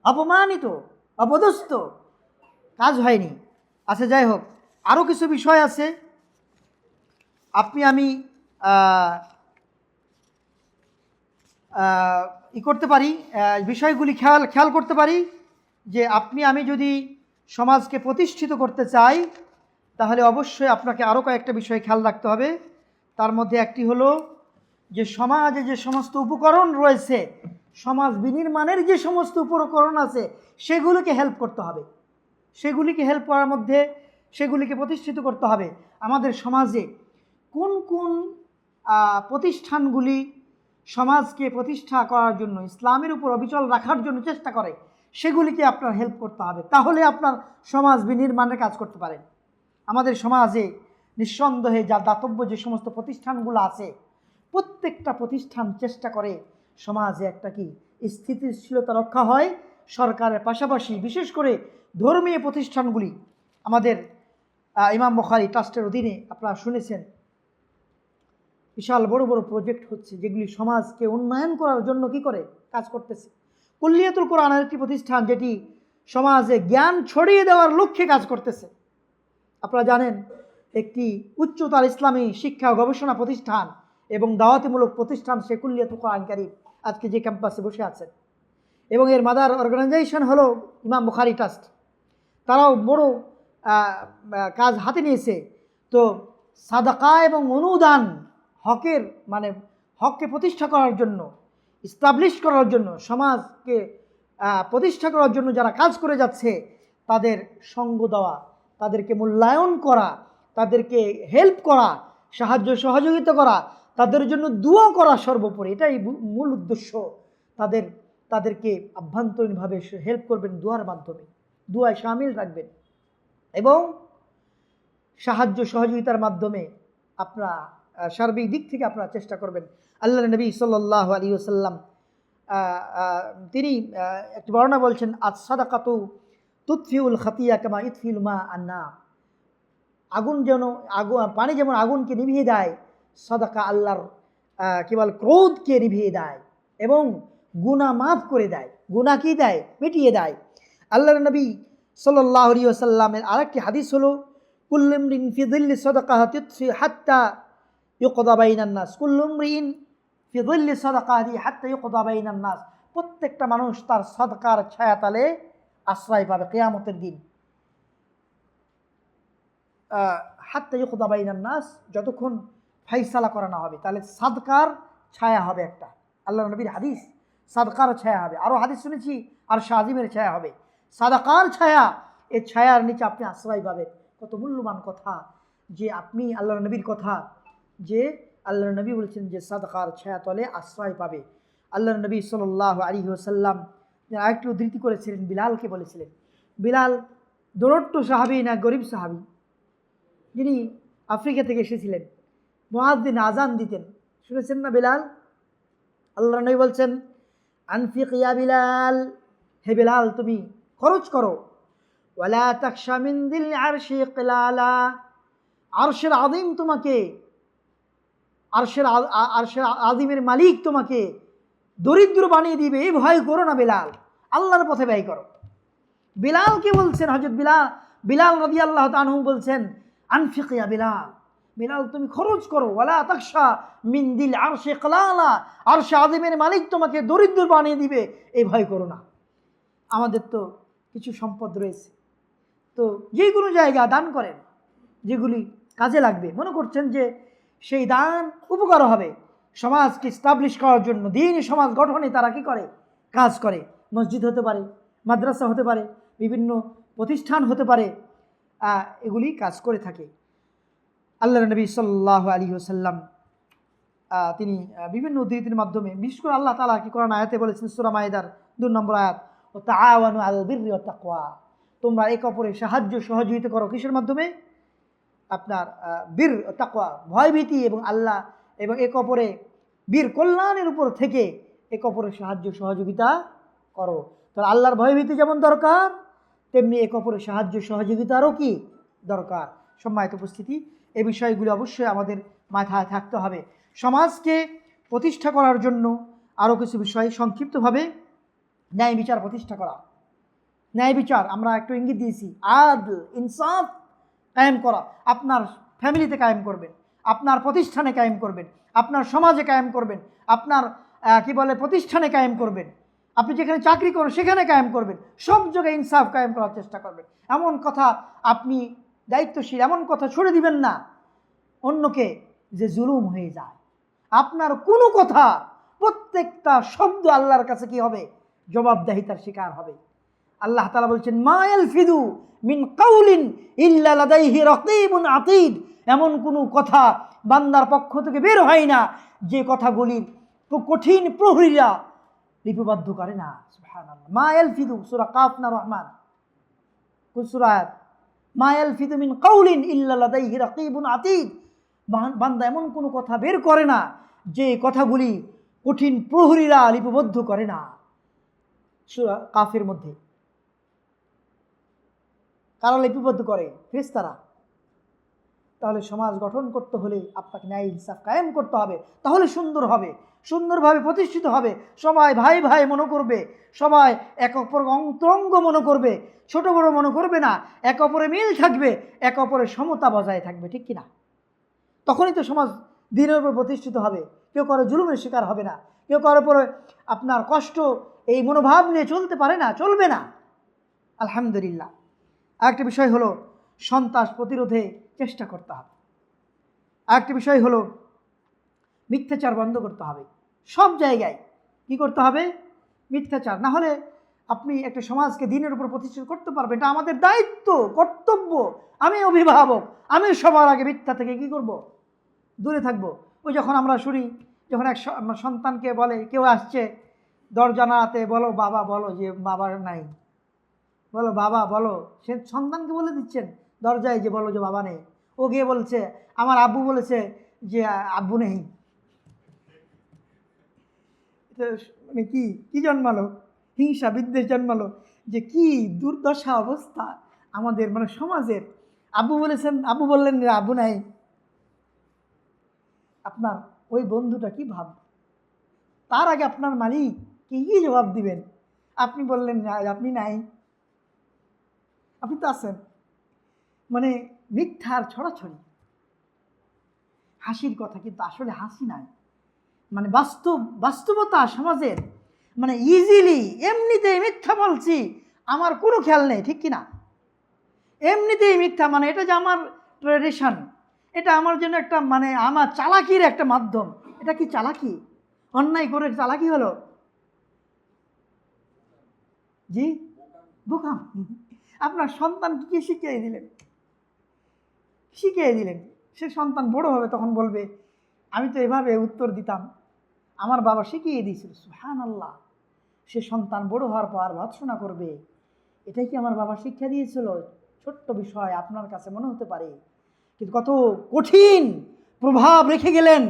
অপমানিত, অপদস্থ, কাজ হয়নি। আচ্ছা, যাই হোক, আরও কিছু বিষয় আছে আমি করতে পারি, বিষয়গুলি খেয়াল করতে পারি যে আমি যদি সমাজকে প্রতিষ্ঠিত করতে চাই তাহলে অবশ্যই আপনাকে আরও কয়েকটা বিষয় খেয়াল রাখতে হবে। তার মধ্যে একটি হলো যে সমাজে যে সমস্ত উপকরণ রয়েছে, সমাজ বিনির্মাণের যে সমস্ত উপকরণ আছে, সেগুলিকে হেল্প করতে হবে। সেগুলিকে হেল্প করার মধ্যে সেগুলিকে প্রতিষ্ঠিত করতে হবে। আমাদের সমাজে কোন কোন প্রতিষ্ঠানগুলি সমাজকে প্রতিষ্ঠা করার জন্য, ইসলামের উপর অবিচল রাখার জন্য চেষ্টা করে, সেগুলিকে আপনার হেল্প করতে হবে। তাহলে আপনার সমাজ বিনির্মাণের কাজ করতে পারেন। আমাদের সমাজে নিঃসন্দেহে যা দাতব্য যে সমস্ত প্রতিষ্ঠানগুলো আছে, প্রত্যেকটা প্রতিষ্ঠান চেষ্টা করে সমাজে একটা কি স্থিতিশীলতা রক্ষা হয়। সরকারের পাশাপাশি বিশেষ করে ধর্মীয় প্রতিষ্ঠানগুলি, আমাদের ইমাম বুখারী ট্রাস্টের অধীনে আপনারা শুনেছেন বিশাল বড় বড় প্রজেক্ট হচ্ছে, যেগুলি সমাজকে উন্নয়ন করার জন্য কি করে কাজ করতেছে। কুল্লিয়াতুল কোরআনের একটি প্রতিষ্ঠান, যেটি সমাজে জ্ঞান ছড়িয়ে দেওয়ার লক্ষ্যে কাজ করতেছে। আপনারা জানেন একটি উচ্চতর ইসলামী শিক্ষা ও গবেষণা প্রতিষ্ঠান এবং দাওয়াতিমূলক প্রতিষ্ঠান সে কুল্লিয়াতুল কোরআন কারীম আজকে যে ক্যাম্পাসে বসে আছেন, এবং এর মাদার অর্গানাইজেশন হলো ইমাম বুখারী ট্রাস্ট। তারাও বড় কাজ হাতে নিয়েছে। তো সাদাকা এবং অনুদান হককে প্রতিষ্ঠা করার জন্য, ইস্টাবলিশ করার জন্য, সমাজকে প্রতিষ্ঠা করার জন্য যারা কাজ করে যাচ্ছে, তাদের সঙ্গ দেওয়া, তাদেরকে মূল্যায়ন করা, তাদেরকে হেল্প করা, সাহায্য সহযোগিতা করা, তাদের জন্য দোয়া করা সর্বোপরি, এটাই মূল উদ্দেশ্য। তাদেরকে আভ্যন্তরীণভাবে হেল্প করবেন দুয়ার মাধ্যমে, দুয়ায় শামিল রাখবেন এবং সাহায্য সহযোগিতার মাধ্যমে আপনারা সার্বিক দিক থেকে আপনারা চেষ্টা করবেন। আল্লাহর নবী সাল্লাল্লাহু আলাইহি ওয়াসাল্লাম তিনি একটি বর্ণনা বলছেন, আস-সাদাকাতু তুতফিউল খাতিয়া কামা ইতফিউল মা আন-নার। আগুন যেন পানি যেমন আগুনকে নিভিয়ে দেয়, সাদাকা আল্লাহর কি বল ক্রোধকে নিভিয়ে দেয় এবং গুনাহ মাফ করে দেয়, গুনাহ কি দেয়, মিটিয়ে দেয়। আল্লাহর নবী সাল্লাল্লাহু আলাইহি ওয়াসাল্লামের আরেকটি হাদিস হলো, কুল্লু ইমরিন ফি যিল্লি সাদাকাতি হাত্তা ইউকদা বাইনান নাস, কুল্লু ইমরিন ফি যিল্লি সাদাকাতি হাত্তা ইউকদা বাইনান নাস। প্রত্যেকটা মানুষ তার সাদকার ছায়াতলে আশ্রয় পাবে কিয়ামতের দিন। হাত্তা ইউকদা বাইনান নাস, যতক্ষণ ফাইসালা করা না হবে। তাহলে সাদকার ছায়া হবে একটা, আল্লাহর নবীর হাদিস, সাদকার ছায়া হবে। আরও হাদিস শুনেছি আর শাহিমের ছায়া হবে, সাদাকার ছায়া, এই ছায়ার নিচে আপনি আশ্রয় পাবেন। কত মূল্যবান কথা যে আপনি আল্লাহর নবীর কথা, যে আল্লাহর নবী বলছেন যে সাদকার ছায়া তলে আশ্রয় পাবে। আল্লাহর নবী সাল্লাল্লাহু আলাইহি ওয়াসাল্লাম আরেকটি উদ্ধৃতি করেছিলেন, বিলালকে বলেছিলেন, বিলাল দৌড়ট্ট সাহাবী না গরিব সাহাবী, যিনি আফ্রিকা থেকে এসেছিলেন, মুয়াজ্জিন আজান দিতেন, শুনেছেন না বিলাল? আল্লাহর নবী বলছেন, আনফিক ইয়া বিলাল, হে বিলাল তুমি খরচ করো, ওয়ালা তাখশা মিন যিল আরশি ইকলালা, আরশের আযীম তোমাকে, আরশের আযীমের মালিক তোমাকে দরিদ্র বানিয়ে দিবে, এই ভয় করো না বিলাল, আল্লাহর পথে ব্যয় করো। বিলালকে বলছেন, হযরত বিলাল রাদিয়াল্লাহু তাআলা আনহু বলছেন, আনফিক ইয়া বিলাল, বিলাল তুমি খরচ করো, ওয়ালা তাখশা মিন যিল আরশি ইকলালা, আরশে আযীমের মালিক তোমাকে দরিদ্র বানিয়ে দিবে, এই ভয় করো না। আমাদের তো কিছু সম্পদ রয়েছে, তো যে কোনো জায়গা দান করেন যেগুলি কাজে লাগবে, মনে করছেন যে সেই দান উপকার হবে সমাজকে স্টাবলিশ করার জন্য, দিন সমাজ গঠনে তারা কি করে, কাজ করে। মসজিদ হতে পারে, মাদ্রাসা হতে পারে, বিভিন্ন প্রতিষ্ঠান হতে পারে, এগুলি কাজ করে থাকে। আল্লাহর নবী সাল্লাল্লাহু আলাইহি ওয়াসাল্লাম তিনি বিভিন্ন উদ্ধৃতির মাধ্যমে, বিশেষ করে আল্লাহ তাআলা কি কোরআন আয়াতে বলেছেন, সূরা মাইদার 2 নম্বর আয়াত, ও তাআওয়ানু আলাল বিররি ওয়াত তাকওয়া, তোমরা একে অপরের সাহায্য সহযোগিতা করো, কিসের মাধ্যমে? আপনার বীর তাকওয়া, ভয়ভীতি এবং আল্লাহ এবং একে অপরে বীর কল্যাণের উপর থেকে একে অপরের সাহায্য সহযোগিতা করো। তাহলে আল্লাহর ভয়ভীতি যেমন দরকার, তেমনি একে অপরের সাহায্য সহযোগিতারও কি দরকার। সম্মানিত উপস্থিতি, এই বিষয়গুলি অবশ্যই আমাদের মাথায় থাকতে হবে। সমাজকে প্রতিষ্ঠা করার জন্য আরও কিছু বিষয় সংক্ষিপ্তভাবে, ন্যায় বিচার প্রতিষ্ঠা করা। ন্যায় বিচার আমরা একটু ইঙ্গিত দিয়েছি, আদল ইনসাফ কায়েম করা। আপনার ফ্যামিলিতে কায়েম করবেন, আপনার প্রতিষ্ঠানে কায়েম করবেন, আপনার সমাজে কায়েম করবেন, আপনার প্রতিষ্ঠানে কায়েম করবেন, আপনি যেখানে চাকরি করেন সেখানে কায়েম করবেন, সব জায়গায় ইনসাফ কায়েম করার চেষ্টা করবেন। এমন কথা আপনি দায়িত্বশীল, এমন কথা ছুড়ে দিবেন না অন্যকে যে জুলুম হয়ে যায়। আপনার কোনো কথা, প্রত্যেকটা শব্দ আল্লাহর কাছে কি হবে, জবাবদিহিতার শিকার হবে। আল্লাহ তাআলা বলছেন, মা ইয়ালফিদু মিন কাউলিন ইল্লা লাদাইহি রাকীবুন আতীদ, এমন কোনো কথা বান্দার পক্ষ থেকে বের হয় না যে কথাগুলির কঠিন প্রহরীরা লিপিবদ্ধ করে না। সুবহানাল্লাহ। মা ইয়ালফিদু, সূরা কাফ না রহমান, কোন সূরা আয়াত? মা ইয়ালফিদু মিন কাউলিন ইল্লা লাদাইহি রাকীবুন আতীদ, বান্দা এমন কোনো কথা বের করে না যে কথাগুলি কঠিন প্রহরীরা লিপিবদ্ধ করে না। সূরা কাফের মধ্যে কারা লিপিবদ্ধ করে? ফেরেশতারা। তাহলে সমাজ গঠন করতে হলে আপনাকে ন্যায় ইনসাফ কায়েম করতে হবে, তাহলে সুন্দর হবে, সুন্দরভাবে প্রতিষ্ঠিত হবে। সবাই ভাই ভাই মনে করবে, সবাই এক অপর অন্তরঙ্গ মনে করবে, ছোট বড় মনে করবে না, এক অপরে মিল থাকবে, এক অপরের সমতা বজায় থাকবে, ঠিক কিনা? তখনই তো সমাজ দিনের উপর প্রতিষ্ঠিত হবে। কেউ কারো জুলুমের শিকার হবে না, কেউ কারো উপরে আপনার কষ্ট এই মনোভাব নিয়ে চলতে পারে না, চলবে না। আলহামদুলিল্লাহ। আরেকটি বিষয় হলো সন্ত্রাস প্রতিরোধে চেষ্টা করতে হবে। আরেকটি বিষয় হলো মিথ্যাচার বন্ধ করতে হবে। সব জায়গায় কি করতে হবে? মিথ্যাচার। না হলে আপনি একটা সমাজকে দিনের উপর প্রতিষ্ঠিত করতে পারবেন, এটা আমাদের দায়িত্ব, কর্তব্য। আমি অভিভাবক, আমি সবার আগে মিথ্যা থেকে কি করব, দূরে থাকবো। ওই যখন আমরা শুনি, যখন এক সন্তানকে বলে, কেউ আসছে দরজা নাড়াতে, বলো বাবা, বলো যে বাবা নাই, বলো বাবা বলো, সে সন্তানকে বলে দিচ্ছেন দরজায় যে বলো যে বাবা নেই। ও গিয়ে বলছে আমার আব্বু বলেছে যে আব্বু নেই। মানে কি কি জন্মালো, হিংসা বিদ্বেষ জন্মালো, যে কি দুর্দশা অবস্থা আমাদের মানে সমাজের। আব্বু বলেছেন, আব্বু বললেন যে আব্বু নাই। আপনার ওই বন্ধুটা কি ভাববে? তার আগে আপনার মালিক কি জবাব দিবেন? আপনি বললেন আপনি নাই, আপনি তো আছেন। মানে মিথ্যার ছড়াছড়ি, হাসির কথা, কিন্তু আসলে হাসি নাই। মানে বাস্তবতা সমাজের, মানে ইজিলি এমনিতেই মিথ্যা বলছি, আমার কোনো খেয়াল নেই, ঠিক কিনা? এমনিতেই মিথ্যা, মানে এটা যে আমার ট্রেডিশন, এটা আমার জন্য একটা মানে আমার চালাকির একটা মাধ্যম। এটা কি চালাকি? অন্যায় করে চালাকি হলো? জি, বোকাম। আপনার সন্তানকে কি শিখিয়ে দিলেন? শিখিয়ে দিলেন। সে সন্তান বড় হবে, তখন বলবে আমি তো এভাবে উত্তর দিতাম, আমার বাবা শিখিয়ে দিয়েছিল। সুবহানাল্লাহ। সে সন্তান বড় হওয়ার পর ভর্ৎসনা করবে, এটাই কি আমার বাবা শিক্ষা দিয়েছিল? ছোট্ট বিষয় আপনার কাছে মনে হতে পারে, কিন্তু কত কঠিন প্রভাব রেখে গেলেন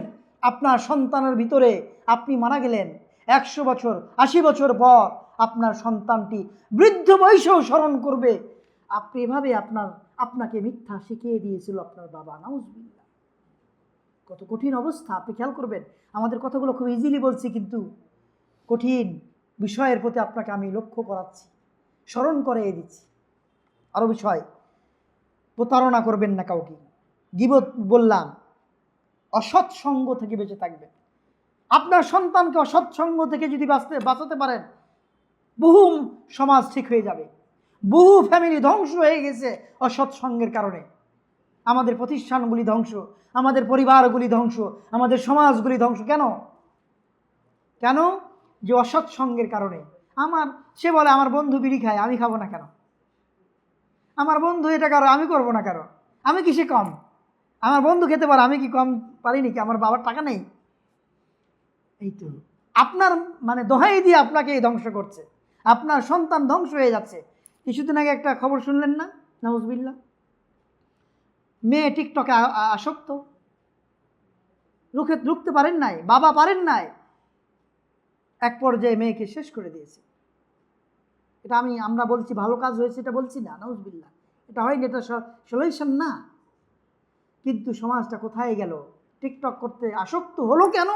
আপনার সন্তানের ভিতরে। আপনি মারা গেলেন 100 বছর 80 বছর পর, আপনার সন্তানটি বৃদ্ধ বয়সেও স্মরণ করবে আপনি এভাবে আপনাকে মিথ্যা শিখিয়ে দিয়েছিল আপনার বাবা। নাউজুবিল্লাহ। কত কঠিন অবস্থা আপনি খেয়াল করবেন। আমাদের কথাগুলো খুব ইজিলি বলছি, কিন্তু কঠিন বিষয়ের প্রতি আপনাকে আমি লক্ষ্য করাচ্ছি, স্মরণ করে দিচ্ছি। আরও বিষয়, প্রতারণা করবেন না কাউকে। গীবত বললাম, অসৎ সঙ্গ থেকে বেঁচে থাকবেন। আপনার সন্তানকে অসৎ সঙ্গ থেকে যদি বাঁচাতে পারেন, বহু সমাজ ঠিক হয়ে যাবে। বহু ফ্যামিলি ধ্বংস হয়ে গেছে অসৎ সঙ্গের কারণে। আমাদের প্রতিষ্ঠানগুলি ধ্বংস, আমাদের পরিবারগুলি ধ্বংস, আমাদের সমাজগুলি ধ্বংস। কেন? কেন? যে অসৎ সঙ্গের কারণে। সে বলে আমার বন্ধু বিড়ি খায়, আমি খাবো না কেন? আমার বন্ধু এটা করো, আমি করবো না কেন? আমি কিসে কম? আমার বন্ধু খেতে পারে, আমি কি কম পারি নাকি? আমার বাবার টাকা নেই? এই তো আপনার মানে দোহাই দিয়ে আপনাকে ধ্বংস করছে, আপনার সন্তান ধ্বংস হয়ে যাচ্ছে। কিছুদিন আগে একটা খবর শুনলেন না? নাউজুবিল্লাহ। মেয়ে টিকটকে আসক্ত, রুখতে পারেন নাই, বাবা পারেন নাই, এক পর্যায়ে মেয়েকে শেষ করে দিয়েছে। এটা আমরা বলছি ভালো কাজ হয়েছে, এটা বলছি না, নাউজুবিল্লাহ। এটা হয়নি, এটা সলিউশন না। কিন্তু সমাজটা কোথায় গেল? টিকটক করতে আসক্ত হলো কেন?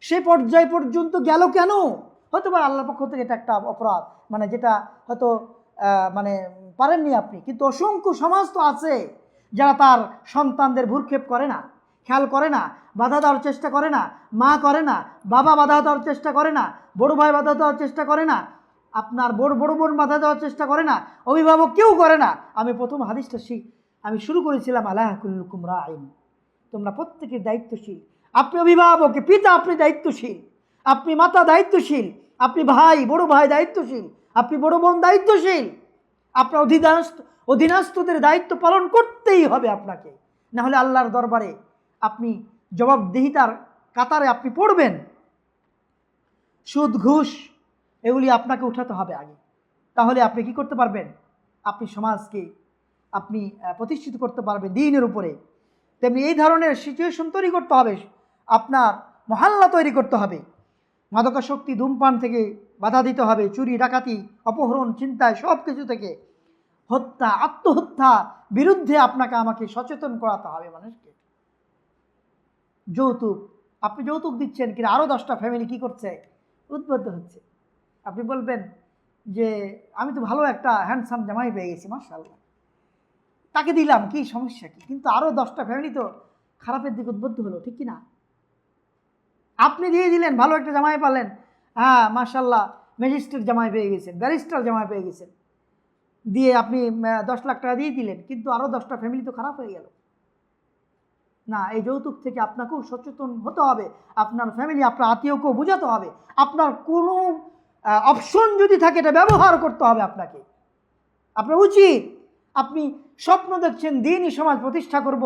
সে পর্যায় পর্যন্ত গেল কেন? হয়তো বা আল্লাহর পক্ষ থেকে এটা একটা অপরাধ, মানে যেটা হয়তো মানে পারেননি আপনি, কিন্তু অসংখ্য সমাজ তো আছে যারা তার সন্তানদের ভ্রুক্ষেপ করে না, খেয়াল করে না, বাধা দেওয়ার চেষ্টা করে না, মা করে না, বাবা বাধা দেওয়ার চেষ্টা করে না, বড় ভাই বাধা দেওয়ার চেষ্টা করে না, আপনার বড় বোন বাধা দেওয়ার চেষ্টা করে না, অভিভাবক কেউ করে না। আমি প্রথম হাদিসটা আমি শুরু করেছিলাম আলা কুল্লুকুম রাইন, তোমরা প্রত্যেকের দায়িত্বশীল। আপনি অভিভাবক, পিতা, আপনি দায়িত্বশীল, আপনি মাতা দায়িত্বশীল, আপনি বড় ভাই দায়িত্বশীল, আপনি বড় বোন দায়িত্বশীল। আপনার অধীনস্থদের দায়িত্ব পালন করতেই হবে আপনাকে, না হলে আল্লাহর দরবারে আপনি জবাবদিহিতার কাতারে আপনি পড়বেন। সুদ ঘুষ এগুলি আপনাকে উঠাতে হবে আগে, তাহলে আপনি কি করতে পারবেন? আপনি সমাজকে আপনি প্রতিষ্ঠিত করতে পারবেন দ্বীনের উপরে। তেমনি এই ধরনের সিচুয়েশন তৈরি করতে হবে, আপনার মহল্লা তৈরি করতে হবে। মাদকাসক্তি ধূমপান থেকে বাধা দিতে হবে, চুরি ডাকাতি অপহরণ চিন্তায় সব কিছু থেকে, হত্যা আত্মহত্যা বিরুদ্ধে আপনাকে আমাকে সচেতন করাতে হবে মানুষকে। যৌতুক, আপনি যৌতুক দিচ্ছেন কিনা আরও 10টা ফ্যামিলি কি করছে? উদ্বুদ্ধ হচ্ছে। আপনি বলবেন যে আমি তো ভালো একটা হ্যান্ডসাম জামাই পেয়ে গেছি, মাশাআল্লাহ, তাকে দিলাম, কি সমস্যা কি? কিন্তু আরও 10টা ফ্যামিলি তো খারাপের দিকে উদ্বুদ্ধ হলো, ঠিক কিনা? আপনি দিয়ে দিলেন, ভালো একটা জামাই পালেন, হ্যাঁ মাশাআল্লাহ, ম্যাজিস্ট্রেট জামাই পেয়ে গেছেন, ব্যারিস্টার জামাই পেয়ে গেছেন, দিয়ে আপনি 10 লাখ টাকা দিয়ে দিলেন, কিন্তু আরও 10টা ফ্যামিলি তো খারাপ হয়ে গেল না। এই যৌতুক থেকে আপনাকেও সচেতন হতে হবে, আপনার ফ্যামিলি আপনার আত্মীয়কেও বোঝাতে হবে। আপনার কোনো অপশন যদি থাকে এটা ব্যবহার করতে হবে আপনাকে। আপনার উচিত, আপনি স্বপ্ন দেখছেন দ্বীনি সমাজ প্রতিষ্ঠা করব,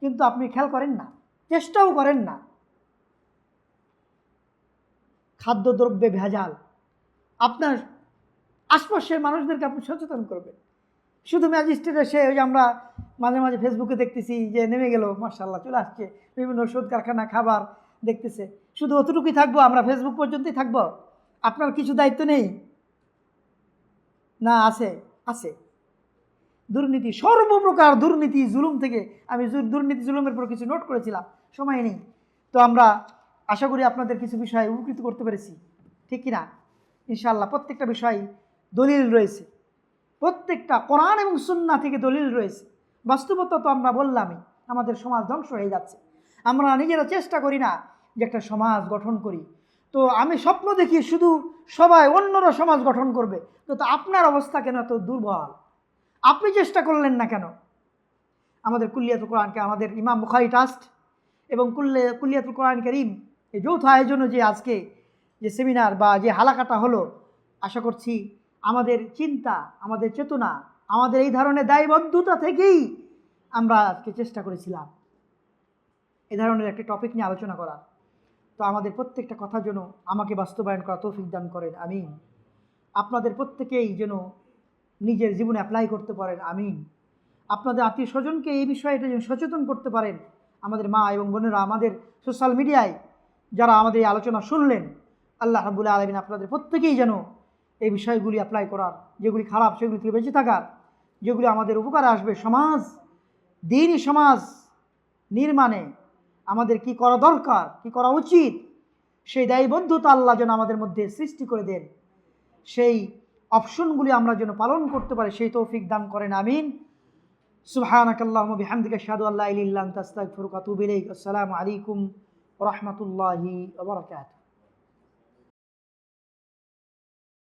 কিন্তু আপনি খেয়াল করেন না, চেষ্টাও করেন না। খাদ্যদ্রব্যে ভেজাল, আপনার আশপাশের মানুষদেরকে আপনি সচেতন করবেন। শুধু ম্যাজিস্ট্রেট এসে ওই যে আমরা মাঝে মাঝে ফেসবুকে দেখতেছি যে নেমে গেল, মাশাআল্লাহ চলে আসছে বিভিন্ন ওষুধ কারখানা, খাবার দেখতেছে, শুধু অতটুকুই থাকবো আমরা, ফেসবুক পর্যন্তই থাকবো, আপনার কিছু দায়িত্ব নেই? না, আছে, আছে। দুর্নীতি, সর্বপ্রকার দুর্নীতি জুলুম থেকে, আমি দুর্নীতি জুলুমের পর কিছু নোট করেছিলাম, সময় নেই। তো আমরা আশা করি আপনাদের কিছু বিষয় উপকৃত করতে পেরেছি, ঠিক কিনা? ইনশাআল্লাহ প্রত্যেকটা বিষয় দলিল রয়েছে, প্রত্যেকটা কোরআন এবং সুন্নাহ থেকে দলিল রয়েছে। বাস্তবতা তো আমরা বললামই, আমাদের সমাজ ধ্বংস হয়ে যাচ্ছে। আমরা নিজেরা চেষ্টা করি না যে একটা সমাজ গঠন করি। তো আমি স্বপ্ন দেখি শুধু সবাই অন্যরা সমাজ গঠন করবে, তো আপনার অবস্থা কেন এত দুর্বল? আপনি চেষ্টা করলেন না কেন? আমাদের কুল্লিয়াতুল কোরআনকে, আমাদের ইমাম বুখারী ট্রাস্ট এবং কুল্লিয়াতুল কোরআন কারীম এই যৌথ আয়োজনে যে আজকে যে সেমিনার বা যে হালাকাটা হলো, আশা করছি আমাদের চিন্তা, আমাদের চেতনা, আমাদের এই ধরনের দায়বদ্ধতা থেকেই আমরা আজকে চেষ্টা করেছিলাম এই ধরনের একটা টপিক নিয়ে আলোচনা করার। তো আমাদের প্রত্যেকটা কথা যেন আমাকে বাস্তবায়ন করা তৌফিক দান করেন, আমিন। আপনাদের প্রত্যেকেই যেন নিজের জীবনে অ্যাপ্লাই করতে পারেন, আমিন। আপনাদের আত্মীয় স্বজনকে এই বিষয়ে এটা যেন সচেতন করতে পারেন। আমাদের মা এবং বোনেরা, আমাদের সোশ্যাল মিডিয়ায় যারা আমাদের এই আলোচনা শুনলেন, আল্লাহ রাব্বুল আলামিন আপনাদের প্রত্যেকেই যেন এই বিষয়গুলি অ্যাপ্লাই করার, যেগুলি খারাপ সেগুলি থেকে বেঁচে থাকার, যেগুলি আমাদের উপকারে আসবে, সমাজ, দ্বীনি সমাজ নির্মাণে আমাদের কি করা দরকার, কি করা উচিত, সেই দায়বদ্ধতা আল্লাহ যেন আমাদের মধ্যে সৃষ্টি করে দেন, সেই অপশনগুলি আমরা যেন পালন করতে পারি, সেই তৌফিক দান করেন, আমিন। সুবহানাকাল্লাহুম্মা বিহামদিকা আশহাদু আল্লা ইলাহা ইল্লা আনতা আস্তাগফিরুকা ওয়া আতুবু ইলাইক। আসসালামু আলাইকুম ওয়া রাহমাতুল্লাহি ওয়া বারাকাতুহু।